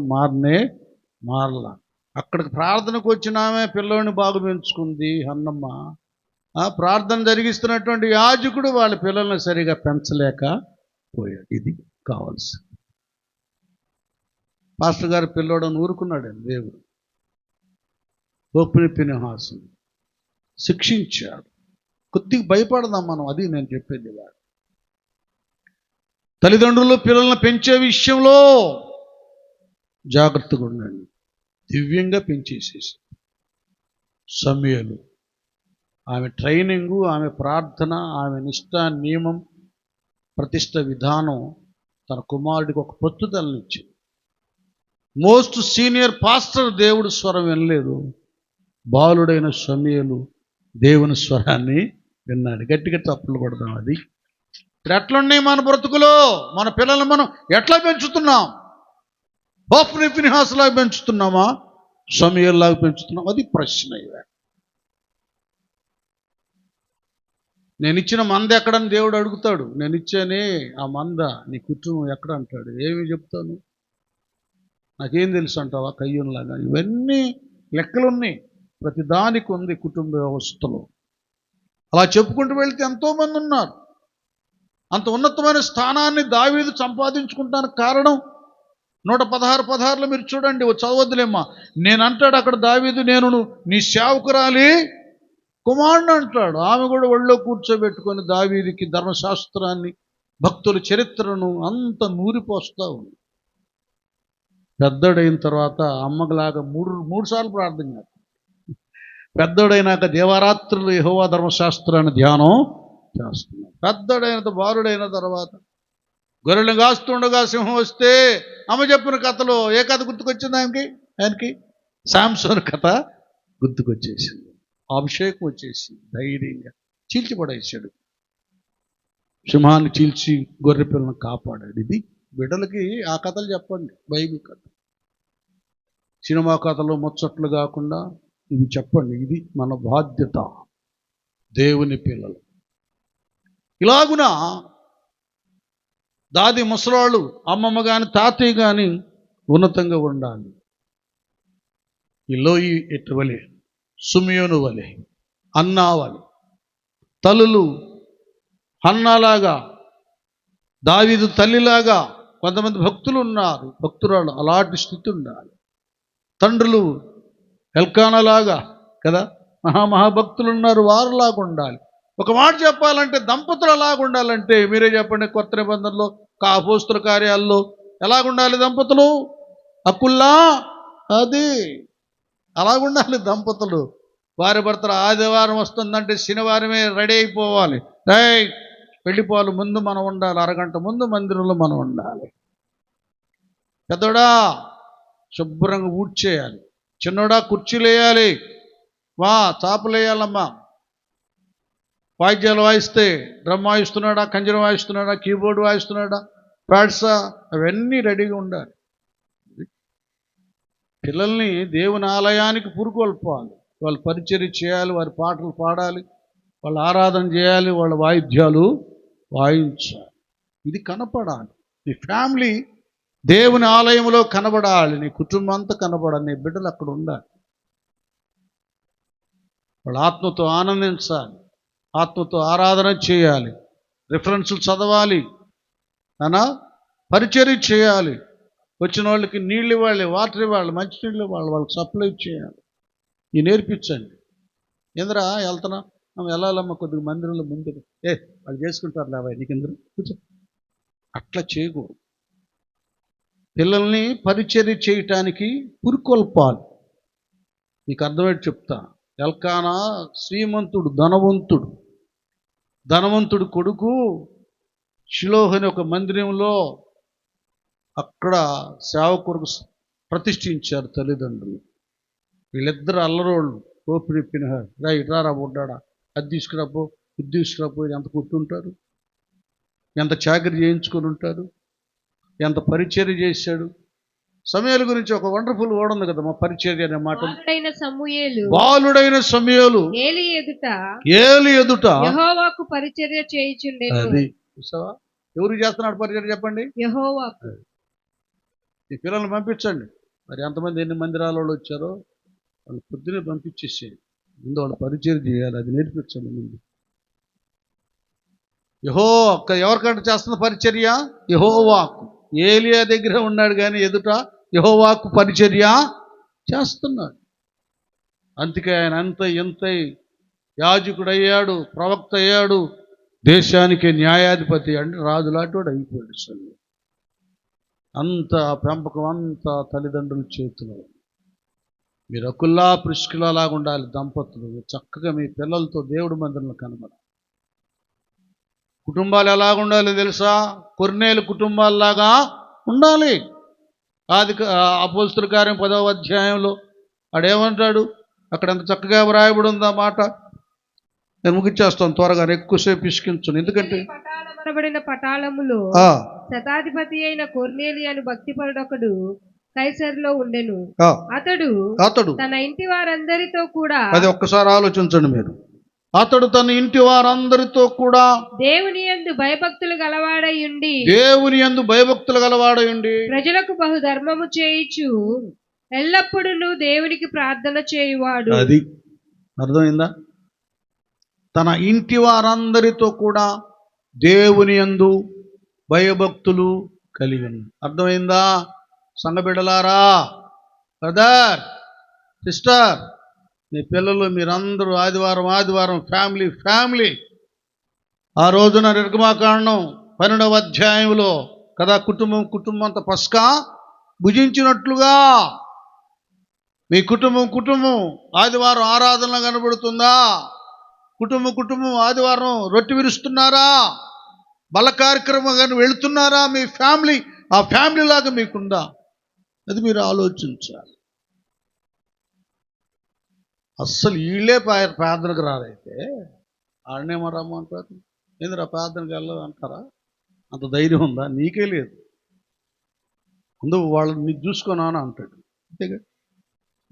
మారలా. అక్కడికి ప్రార్థనకు వచ్చిన ఆమె పిల్లోని బాగు పెంచుకుంది అన్నమ్మ. ఆ ప్రార్థన జరిగిస్తున్నటువంటి యాజకుడు వాళ్ళ పిల్లల్ని సరిగా పెంచలేకపోయాడు. ఇది కావాల్సి. పాస్టర్ గారి పిల్లోడని ఊరుకున్నాడు దేవుడు. హోప్ని ఫినెహాసుని శిక్షించాడు. కొద్దిగా భయపడదాం మనం, అది నేను చెప్పేది. వాడు తల్లిదండ్రులు పిల్లలను పెంచే విషయంలో జాగ్రత్తగా ఉండండి. దివ్యంగా పెంచేసేసి సమూయేలు ఆమె ట్రైనింగు, ఆమె ప్రార్థన, ఆమె నిష్ఠ, నియమం, ప్రతిష్ట విధానం తన కుమారుడికి ఒక పట్టుదలనిచ్చింది. మోస్ట్ సీనియర్ పాస్టర్ దేవుడు స్వరం వినలేదు, బాలుడైన సమూయేలు దేవుని స్వరాన్ని విన్నాడు. గట్టిగా చప్పట్లు కొడదాం. అది ఇప్పుడు ఎట్లున్నాయి మన బ్రతుకులో? మన పిల్లల్ని మనం ఎట్లా పెంచుతున్నాం? హోప్ని ఫినెహాసులాగా పెంచుతున్నామా, సమూయేలులాగా పెంచుతున్నాం? అది ప్రశ్న. నేను ఇచ్చిన మంద ఎక్కడని దేవుడు అడుగుతాడు. నేను ఇచ్చానే ఆ మంద నీ కుటుంబం ఎక్కడ అంటాడు. ఏమి చెప్తాను, నాకేం తెలుసు అంటావా కయ్యంలాగా. ఇవన్నీ లెక్కలున్నాయి, ప్రతి దానికి ఉంది కుటుంబ వ్యవస్థలో. అలా చెప్పుకుంటూ వెళ్తే ఎంతోమంది ఉన్నారు. అంత ఉన్నతమైన స్థానాన్ని దావీదు సంపాదించుకుంటానికి కారణం 116:16 మీరు చూడండి, చదవద్దులేమ్మా. నేను అంటాడు అక్కడ దావీదు, నేను నీ సేవకురాలి కుమారుడు అంటాడు. ఆమె కూడా ఒళ్ళో కూర్చోబెట్టుకొని దావీదుకి ధర్మశాస్త్రాన్ని, భక్తుల చరిత్రను అంత నూరిపోస్తా ఉంది. పెద్దోడైన తర్వాత అమ్మలాగా మూడు సార్లు ప్రార్థన చేస్తాడు. పెద్దోడైనాక దేవరాత్రులు యెహోవా ధర్మశాస్త్రాన్ని ధ్యానం చేస్తున్నాడు. పెద్దోడైన బాలుడైన తర్వాత గొర్రెలు కాస్తుండగా సింహం వస్తే అమ్మ చెప్పిన కథలో ఏ కథ గుర్తుకొచ్చింది ఆయనకి శాంసోన్ కథ గుర్తుకొచ్చేసింది. అభిషేకం వచ్చేసి ధైర్యంగా చీల్చిపడేసాడు. సింహాన్ని చీల్చి గొర్రె పిల్లను కాపాడాడు. ఇది బిడ్డలకి ఆ కథలు చెప్పండి, బైబిల్ కథ. సినిమా కథలు ముచ్చట్లు కాకుండా ఇవి చెప్పండి. ఇది మన బాధ్యత, దేవుని పిల్లలు. ఇలాగున దాది ముసలాళ్ళు, అమ్మమ్మ కానీ తాతయ్య కానీ ఉన్నతంగా ఉండాలి. ఈ లోయి ఎటు వలె, సుమియోను వలె, అన్నా వలె, తల్లులు హన్నాలాగా, దావీదు తల్లిలాగా కొంతమంది భక్తులు ఉన్నారు, భక్తురాలు, అలాంటి స్థితి ఉండాలి. తండ్రులు ఎల్కానాలాగా కదా, మహాభక్తులు ఉన్నారు, వారులాగా ఉండాలి. ఒక మాట చెప్పాలంటే దంపతులు అలాగా ఉండాలంటే మీరే చెప్పండి. కొత్త నిబంధనలో అపోస్తల కార్యాల్లో ఎలాగుండాలి దంపతులు? అకుల్లా అది అలాగుండాలి దంపతులు. వారి భర్తలు ఆదివారం వస్తుందంటే శనివారమే రెడీ అయిపోవాలి, వెళ్ళిపోవాలి. ముందు మనం ఉండాలి, అరగంట ముందు మందిరంలో మనం ఉండాలి. పెద్దోడా శుభ్రంగా ఊడ్చేయాలి, చిన్నోడా కుర్చీలు వేయాలి, చాపలు వేయాలమ్మా. వాయిద్యాలు వాయిస్తే డ్రమ్ వాయిస్తున్నాడా, కంజరం వాయిస్తున్నాడా, కీబోర్డు వాయిస్తున్నాడా, ప్యాడ్సా, అవన్నీ రెడీగా ఉండాలి. పిల్లల్ని దేవుని ఆలయానికి పురుకొల్పాలి, వాళ్ళు పరిచర్య చేయాలి, వారి పాటలు పాడాలి, వాళ్ళు ఆరాధన చేయాలి, వాళ్ళ వాయిద్యాలు వాయించాలి. ఇది కనపడాలి. నీ ఫ్యామిలీ దేవుని ఆలయంలో కనబడాలి, నీ కుటుంబం అంతా కనబడాలి, నీ బిడ్డలు అక్కడ ఉండాలి. వాళ్ళు ఆత్మతో ఆనందించాలి, ఆత్మతో ఆరాధన చేయాలి, రిఫరెన్సులు చదవాలి, పరిచర్య చేయాలి. వచ్చిన వాళ్ళకి నీళ్ళు ఇవ్వాలి, వాటర్ ఇవ్వాలి, మంచినీళ్ళు ఇవ్వాలి, వాళ్ళకి సప్లై చేయాలి. ఇవి నేర్పించండి. ఏంద్రా వెళ్తున్నా, వెళ్ళాలమ్మా కొద్దిగా మందిరంలో ముందు, వాళ్ళు చేసుకుంటారు లేవా నీకెందరూ కూర్చో. అట్లా చేయకూడదు. పిల్లల్ని పరిచర్య చేయటానికి పురుకొల్పాలి. మీకు అర్థమయ్యేది చెప్తా. ఎల్కానా శ్రీమంతుడు, ధనవంతుడు కొడుకు షిలోహు అనే ఒక మందిరంలో అక్కడ సేవకులకు ప్రతిష్ఠించారు తల్లిదండ్రులు. వీళ్ళిద్దరు అల్లరోళ్ళు, ఓపిరి పినహాసు, ఇట్రారా బుడ్డాడా, అది తీసుకురాపో, ఇది తీసుకురాపో. ఎంత కుట్టుంటారు, ఎంత చాకరీ చేయించుకొని ఉంటారు, ఎంత పరిచర్య చేశాడు. సమూయేలు గురించి ఒక వండర్ఫుల్ వర్డ్ ఉంది కదా, మా పరిచర్య అనే మాట. బాలుడైన సమూయేలు ఏలి ఎదుట యెహోవాకు పరిచర్య చేయుచుండెను. అది చూసావా, ఎవరు చేస్తున్నాడు పరిచర్య చెప్పండి? యెహోవాకు. ఈ పిల్లల్ని పంపించండి. మరి ఎంతమంది ఎన్ని మందిరాలలో వచ్చారో వాళ్ళు పొద్దునే పంపించేసేయండి. ముందు వాళ్ళు పరిచర్య చేయాలి, అది నేర్పించండి ముందు. ఎవరికంటే చేస్తున్న పరిచర్య? యెహోవాకు. ఏలియా దగ్గర ఉన్నాడు కానీ ఎదుట యెహోవాకు పరిచర్య చేస్తున్నాడు. అందుకే ఆయన ఎంత యాజకుడు అయ్యాడు, ప్రవక్త అయ్యాడు, దేశానికి న్యాయాధిపతి అంటే రాజులాంటి అయిపోయాడు. అసలు అంత పెంపకం అంతా తల్లిదండ్రుల చేతిలో. మీరు అకుల్లా ప్రిస్కిలా లాగా ఉండాలి దంపతులు. చక్కగా మీ పిల్లలతో దేవుడి మందిరంలో కనబడాలి. కుటుంబాలు ఎలాగుండాలి తెలుసా? కొర్నేలు కుటుంబాలలాగా ఉండాలి. అపోస్తలుల కార్యం 10వ అధ్యాయంలో ఆడేమంటాడు, అక్కడ ఎంత చక్కగా వ్రాయబడి ఉందా మాట. నేను ముగిచ్చేస్తాను త్వరగా, ఎక్కువసేపు ఇసుకించను. ఎందుకంటే పటాళములో శతాధిపతి అయిన కొర్నేలి అని భక్తిపరుడొకడు కైసరులో ఉండెను. అతడు తన ఇంటి వారందరితో కూడా, అది ఒక్కసారి ఆలోచించండి మీరు, అతడు తన ఇంటి వారందరితో కూడా దేవుని యందు భయభక్తులు గలవాడై ఉండి దేవుని యందు భయభక్తులు గలవాడయుండి ప్రజలకు బహు ధర్మము చేయిచు ఎల్లప్పుడూ దేవునికి ప్రార్థన చేయువాడు. అది అర్థమైందా? తన ఇంటి వారందరితో కూడా దేవుని యందు భయభక్తులు కలిగి ఉన్నాడు. అర్థమైందా? సంఘబిడ్డలారా, బ్రదర్, సిస్టర్, మీ పిల్లలు మీరందరూ ఆదివారం ఫ్యామిలీ ఆ రోజున నిర్గమాకాండం 12వ అధ్యాయంలో కదా కుటుంబం అంతా పస్కా భుజించినట్లుగా మీ కుటుంబం ఆదివారం ఆరాధనలో కనబడుతుందా? కుటుంబం ఆదివారం రొట్టె విరుస్తున్నారా? బల కార్యక్రమం కానీ వెళుతున్నారా? మీ ఫ్యామిలీ ఆ ఫ్యామిలీ లాగా మీకుందా? అది మీరు ఆలోచించాలి. అస్సలు వీళ్ళే ప్రార్థనకు రారైతే ఆడనేమో రమ్మంటారు. ఏందిరా ప్రార్థనకు వెళ్ళదు అంటారా? అంత ధైర్యం ఉందా? నీకే లేదు. ముందు వాళ్ళు నీకు చూసుకున్నా అని అంటాడు. అంతేగా,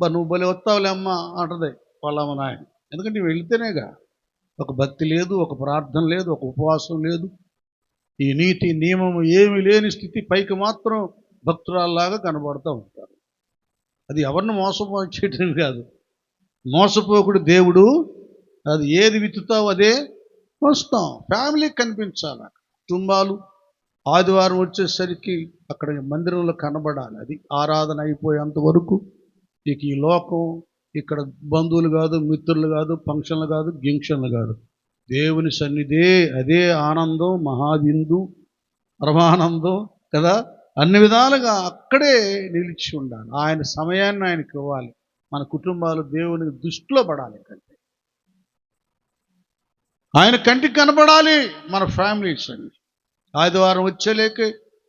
నువ్వు బలి వస్తావులే అమ్మ అంటది వాళ్ళమ్మ నాయన. ఎందుకంటే నువ్వు వెళితేనేగా. ఒక భక్తి లేదు, ఒక ప్రార్థన లేదు, ఒక ఉపవాసం లేదు, ఈ నీతి నియమము ఏమీ లేని స్థితి. పైకి మాత్రం భక్తురాల్లాగా కనబడుతూ ఉంటారు. అది ఎవరిని మోసపోచేయటం కాదు. మోసపోకుడు దేవుడు. అది ఏది విత్తుతావు అదే వస్తాం. ఫ్యామిలీకి కనిపించాలి. కుటుంబాలు ఆదివారం వచ్చేసరికి అక్కడ మందిరంలో కనబడాలి. అది ఆరాధన అయిపోయేంత వరకు ఇక ఈ లోకం, ఇక్కడ బంధువులు కాదు, మిత్రులు కాదు, ఫంక్షన్లు కాదు, గింక్షన్లు కాదు, దేవుని సన్నిధే. అదే ఆనందం, మహావిందు, పరమానందం కదా. అన్ని విధాలుగా అక్కడే నిలిచి ఉండాలి. ఆయన సమయాన్ని ఆయనకి ఇవ్వాలి. మన కుటుంబాలు దేవుని దృష్టిలో పడాలి. కంటే ఆయన కంటికి కనపడాలి మన ఫ్యామిలీస్ అని. ఆదివారం వచ్చేలేకే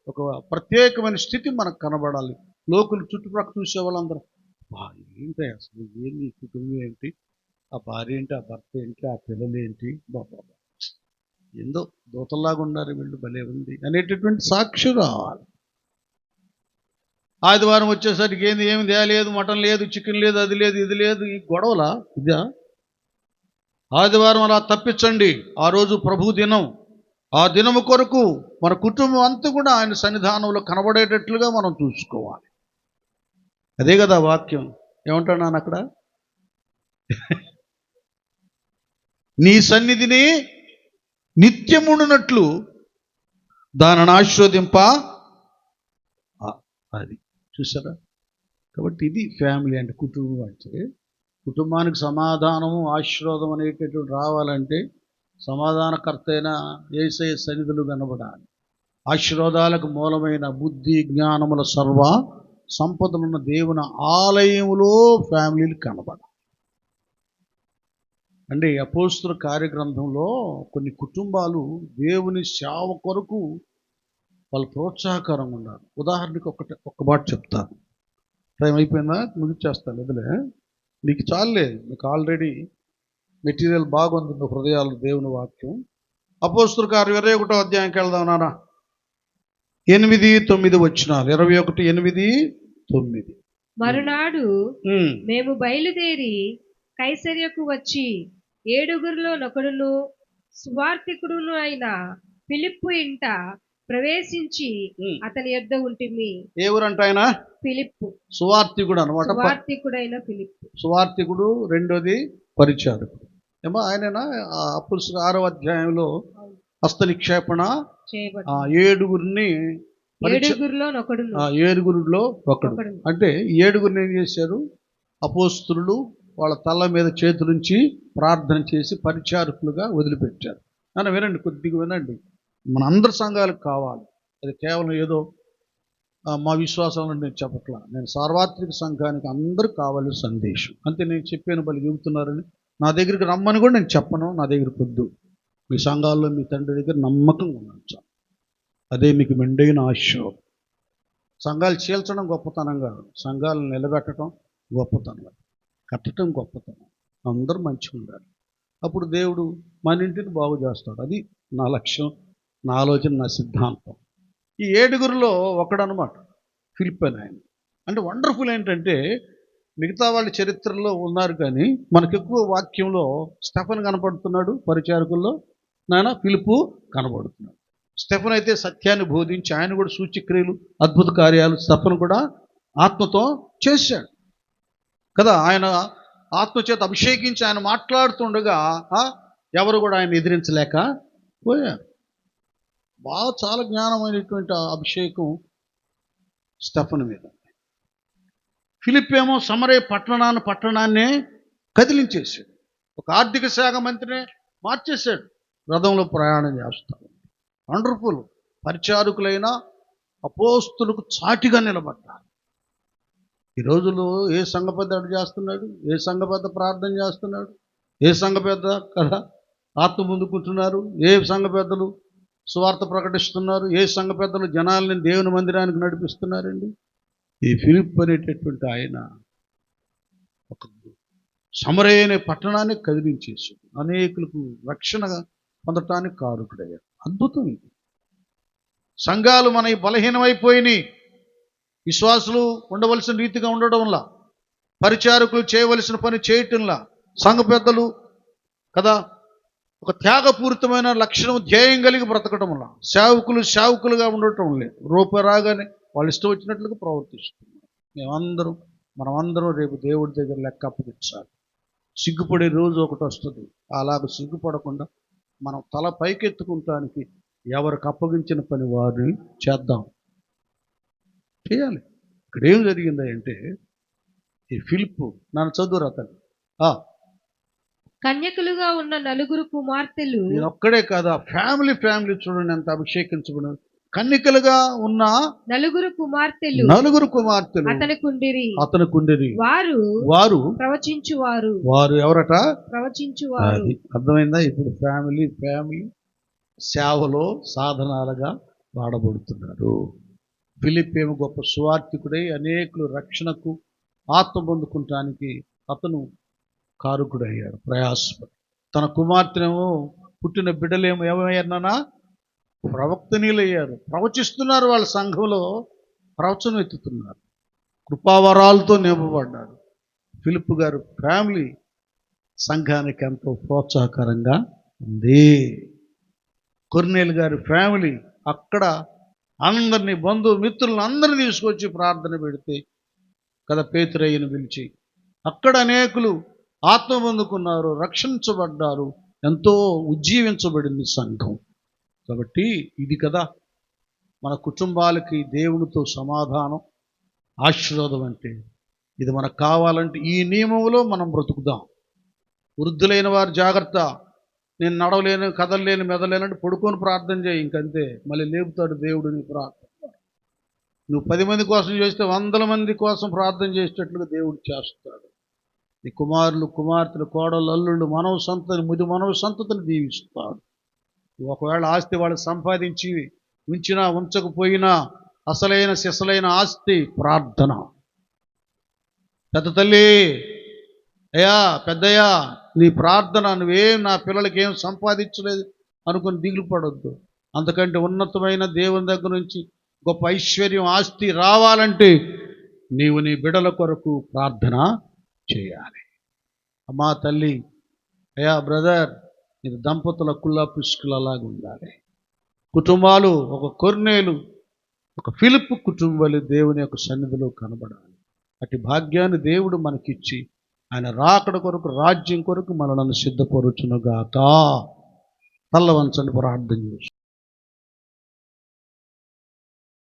ఒక ప్రత్యేకమైన స్థితి మనకు కనబడాలి. లోకులు చుట్టుపక్కల చూసే వాళ్ళందరూ, ఏంటి అసలు, ఏంటి కుటుంబం ఏంటి, ఆ భార్య ఏంటి, ఆ భర్త ఏంటి, ఆ పిల్లలు ఏంటి, బాబా ఏందో దూతల్లాగా ఉన్నారు వీళ్ళు, భలే ఉంది అనేటటువంటి సాక్షి రావాలి. ఆదివారం వచ్చేసరికి ఏమి తేలేదు, మటన్ లేదు, చికెన్ లేదు, అది లేదు, ఇది లేదు, ఈ గొడవలా ఇదా? ఆదివారం అలా తప్పించండి. ఆ రోజు ప్రభు దినం. ఆ దినము కొరకు మన కుటుంబం అంతా కూడా ఆయన సన్నిధానంలో కనబడేటట్లుగా మనం చూసుకోవాలి. అదే కదా వాక్యం. ఏమంటున్నాను అక్కడ? నీ సన్నిధిని నిత్యముండునట్లు దానిని ఆశీర్వదింప. అది చూసారా? కాబట్టి ఇది ఫ్యామిలీ అంటే, కుటుంబం అంటే. కుటుంబానికి సమాధానము, ఆశీర్వాదం అనేటటువంటి రావాలంటే సమాధానకర్త అయిన యేసయ్య సన్నిధులు కనబడాలి. ఆశీర్వాదాలకు మూలమైన బుద్ధి జ్ఞానముల సర్వ సంపదలున్న దేవుని ఆలయములో ఫ్యామిలీలు కనబడాలి. అంటే అపోస్తలుల కార్యగ్రంథంలో కొన్ని కుటుంబాలు దేవుని సేవ కొరకు వాళ్ళు ప్రోత్సాహకరంగా ఉన్నారు. ఉదాహరణకి ఒక్క మాట చెప్తాను. టైం అయిపోయిందా? ముగిచ్చేస్తాను. ఎదులే నీకు చాలే, మీకు ఆల్రెడీ మెటీరియల్ బాగుంది మీ హృదయాలు. దేవుని వాక్యం అపోస్తలుల కార్యం 21వ అధ్యాయంకి వెళ్దాం నాన్న. 8-9 వచనాలు. 21:8-9. మరునాడు మేము బయలుదేరి కైసరియకు వచ్చి 7 నొకడును సువార్తికుడును అయిన ఫిలిప్పు ఇంట ప్రవేశించి అతని యొద్ద ఉంటిమి. ఏ ఊరంట ఆయన? ఫిలిప్పు. సువార్తికుడు అనమాట. సువార్తికుడైన ఫిలిప్పు. సువార్తికుడు, రెండోది పరిచారకుడు. ఏమో ఆయననా అపోస్తలుల 6వ అధ్యాయంలో హస్త నిక్షేపణ 7గురిలో ఒకడు. అంటే 7గురిని ఏం చేశారు? అపోస్తలులు వాళ్ళ తల మీద చేతులుంచి ప్రార్థన చేసి పరిచారకులుగా వదిలిపెట్టారు. నన్ను వినండి, కొద్దిగా వినండి. మన అందరి సంఘాలకు కావాలి. అది కేవలం ఏదో మా విశ్వాసంలో నేను చెప్పట్లా. నేను సార్వత్రిక సంఘానికి అందరూ కావాలి సందేశం. అంతే. నేను చెప్పాను, వాళ్ళు చెబుతున్నారని నా దగ్గరికి రమ్మని కూడా నేను చెప్పను. నా దగ్గరికి వద్దు. మీ సంఘాల్లో మీ తండ్రి దగ్గర నమ్మకంగా ఉండాలి. అదే మీకు మెండైన ఆశీర్వాదం. సంఘాలు చీల్చడం గొప్పతనం కాదు, సంఘాలను నిలబెట్టడం గొప్పతనం, కట్టడం గొప్పతనం. అందరూ మంచిగా ఉండాలి. అప్పుడు దేవుడు మన ఇంటిని బాగు చేస్తాడు. అది నా లక్ష్యం, నా ఆలోచన, నా సిద్ధాంతం. ఈ 7గురిలో ఒకడనమాట ఫిలిప్ అని ఆయన. అంటే వండర్ఫుల్ ఏంటంటే మిగతా వాళ్ళ చరిత్రలో ఉన్నారు కానీ మనకు ఎక్కువ వాక్యంలో స్టెఫన్ కనపడుతున్నాడు, పరిచారకుల్లో నాయన ఫిలిప్పు కనబడుతున్నాడు. స్టెఫన్ అయితే సత్యాన్ని బోధించి ఆయన కూడా సూచక్రియలు అద్భుత కార్యాలు స్టెఫన్ కూడా ఆత్మతో చేశాడు కదా. ఆయన ఆత్మచేత అభిషేకించి ఆయన మాట్లాడుతుండగా ఎవరు కూడా ఆయన ఎదిరించలేక పోయారు. బాగా చాలా జ్ఞానమైనటువంటి అభిషేకం స్టెఫన్ మీద. ఫిలిప్ ఏమో సమరయ పట్టణాన్నే కదిలించేశాడు. ఒక ఆర్థిక శాఖ మంత్రినే మార్చేశాడు. రథంలో ప్రయాణం చేస్తాడు. వండర్ఫుల్. పరిచారకులైన అపోస్తులకు చాటిగా నిలబడ్డారు. ఈ రోజుల్లో ఏ సంఘ పెద్ద అడు చేస్తున్నాడు, ఏ సంఘ పెద్ద ప్రార్థన చేస్తున్నాడు, ఏ సంఘ పెద్ద కదా ఆత్మ ముందుకుంటున్నారు, ఏ సంఘ పెద్దలు సువార్త ప్రకటిస్తున్నారు, ఏ సంఘ పెద్దలు జనాల్ని దేవుని మందిరానికి నడిపిస్తున్నారండి. ఈ ఫిలిప్ అనేటటువంటి ఆయన ఒక సమరయ అనే పట్టణాన్ని కదిలించేసి అనేకులకు రక్షణ పొందటానికి కారకుడయ్యాడు. అద్భుతం ఇది. సంఘాలు మన బలహీనమైపోయినాయి. విశ్వాసులు ఉండవలసిన రీతిగా ఉండడంలా, పరిచారకులు చేయవలసిన పని చేయటంలా, సంఘ పెద్దలు కదా ఒక త్యాగపూరితమైన లక్షణం ధ్యేయం కలిగి బ్రతకటంలా, సేవకులుగా ఉండటం లేదు. రూపాయి రాగానే వాళ్ళు ఇష్టం వచ్చినట్లుగా ప్రవర్తిస్తున్నారు. మనమందరం రేపు దేవుడి దగ్గర లెక్క అప్పగించాలి. సిగ్గుపడే రోజు ఒకటి వస్తుంది. అలాగ సిగ్గుపడకుండా మనం తల పైకెత్తుకుంటానికి ఎవరికి అప్పగించిన పని వారిని చేయాలి. ఇక్కడ ఏం జరిగింది అంటే ఈ ఫిలిప్పు నన్ను చదువురా తల్లి. కన్యకులుగా ఉన్న 9 కుమార్తెలు. నేను ఒక్కడే కాదా, ఫ్యామిలీ చూడండి ఎంత అభిషేకించబడిన. కన్యకలుగా ఉన్న 9 కుమార్తెలు అతనికుండిరి. వారు ప్రవచించువారు. వారు ఎవరట? ప్రవచించువారు. అర్థమైందా? ఇప్పుడు ఫ్యామిలీ సేవలో సాధనాలుగా వాడబడుతున్నారు. ఫిలిప్ ఏమో గొప్ప సువార్థికుడై అనేకులు రక్షణకు ఆత్మ పొందుకుంటానికి అతను కారకుడయ్యాడు, ప్రయాసపడి. తన కుమార్తెనేమో పుట్టిన బిడ్డలేమో ఏమయ్యారన్నా ప్రవక్తనీలయ్యారు. ప్రవచిస్తున్నారు. వాళ్ళ సంఘంలో ప్రవచనం ఎత్తుతున్నారు. కృపావరాలతో నింపబడ్డారు. ఫిలిప్ గారు ఫ్యామిలీ సంఘానికి ఎంతో ప్రోత్సాహకరంగా ఉంది. కొర్నేలు గారి ఫ్యామిలీ అక్కడ అందరినీ బంధుమిత్రులను అందరినీ తీసుకొచ్చి ప్రార్థన పెడితే కదా పేతురయ్యను పిలిచి అక్కడ అనేకులు ఆత్మ పొందుకున్నారు, రక్షించబడ్డారు. ఎంతో ఉజ్జీవించబడింది సంఘం. కాబట్టి ఇది కదా మన కుటుంబాలకి దేవునితో సమాధానం, ఆశీర్వాదం అంటే ఇది మనకు కావాలంటే ఈ నియమంలో మనం బ్రతుకుదాం. వృద్ధులైన వారు జాగ్రత్త. నేను నడవలేను, కదలలేను, మెదలేనంటే పడుకొని ప్రార్థన చేయి, ఇంకంతే. మళ్ళీ లేపుతాడు దేవుడు నీ ప్రార్థన. నువ్వు 10 మంది కోసం చేస్తే 100 మంది కోసం ప్రార్థన చేసేటట్లుగా దేవుడు చేస్తాడు. నీ కుమారులు, కుమార్తెలు, కోడలు, అల్లుళ్ళు, మనవ సంతతిని దీవిస్తాడు. ఒకవేళ ఆస్తి వాళ్ళు సంపాదించి ఉంచినా ఉంచకపోయినా అసలైన సిసలైన ఆస్తి ప్రార్థన. పెద్ద తల్లి, అయ్యా పెద్దయ్యా, నీ ప్రార్థన, నువ్వేం నా పిల్లలకి ఏం సంపాదించలేదు అనుకుని దిగులు పడొద్దు. అంతకంటే ఉన్నతమైన దేవుని దగ్గర నుంచి గొప్ప ఐశ్వర్యం, ఆస్తి రావాలంటే నీవు నీ బిడ్డల కొరకు ప్రార్థన చేయాలి. అమ్మా తల్లి, అయ్యా బ్రదర్, మీరు దంపతుల కుల్లా పుష్కులలాగా ఉండాలి. కుటుంబాలు ఒక కొర్నేలు, ఒక ఫిలిప్ కుటుంబాలు దేవుని యొక్క సన్నిధిలో కనబడాలి. అటు భాగ్యాన్ని దేవుడు మనకిచ్చి ఆయన రాకడ కొరకు, రాజ్యం కొరకు మనలను సిద్ధపరుచునుగాక. తల్ల వంచండి, ప్రార్థన చేసి.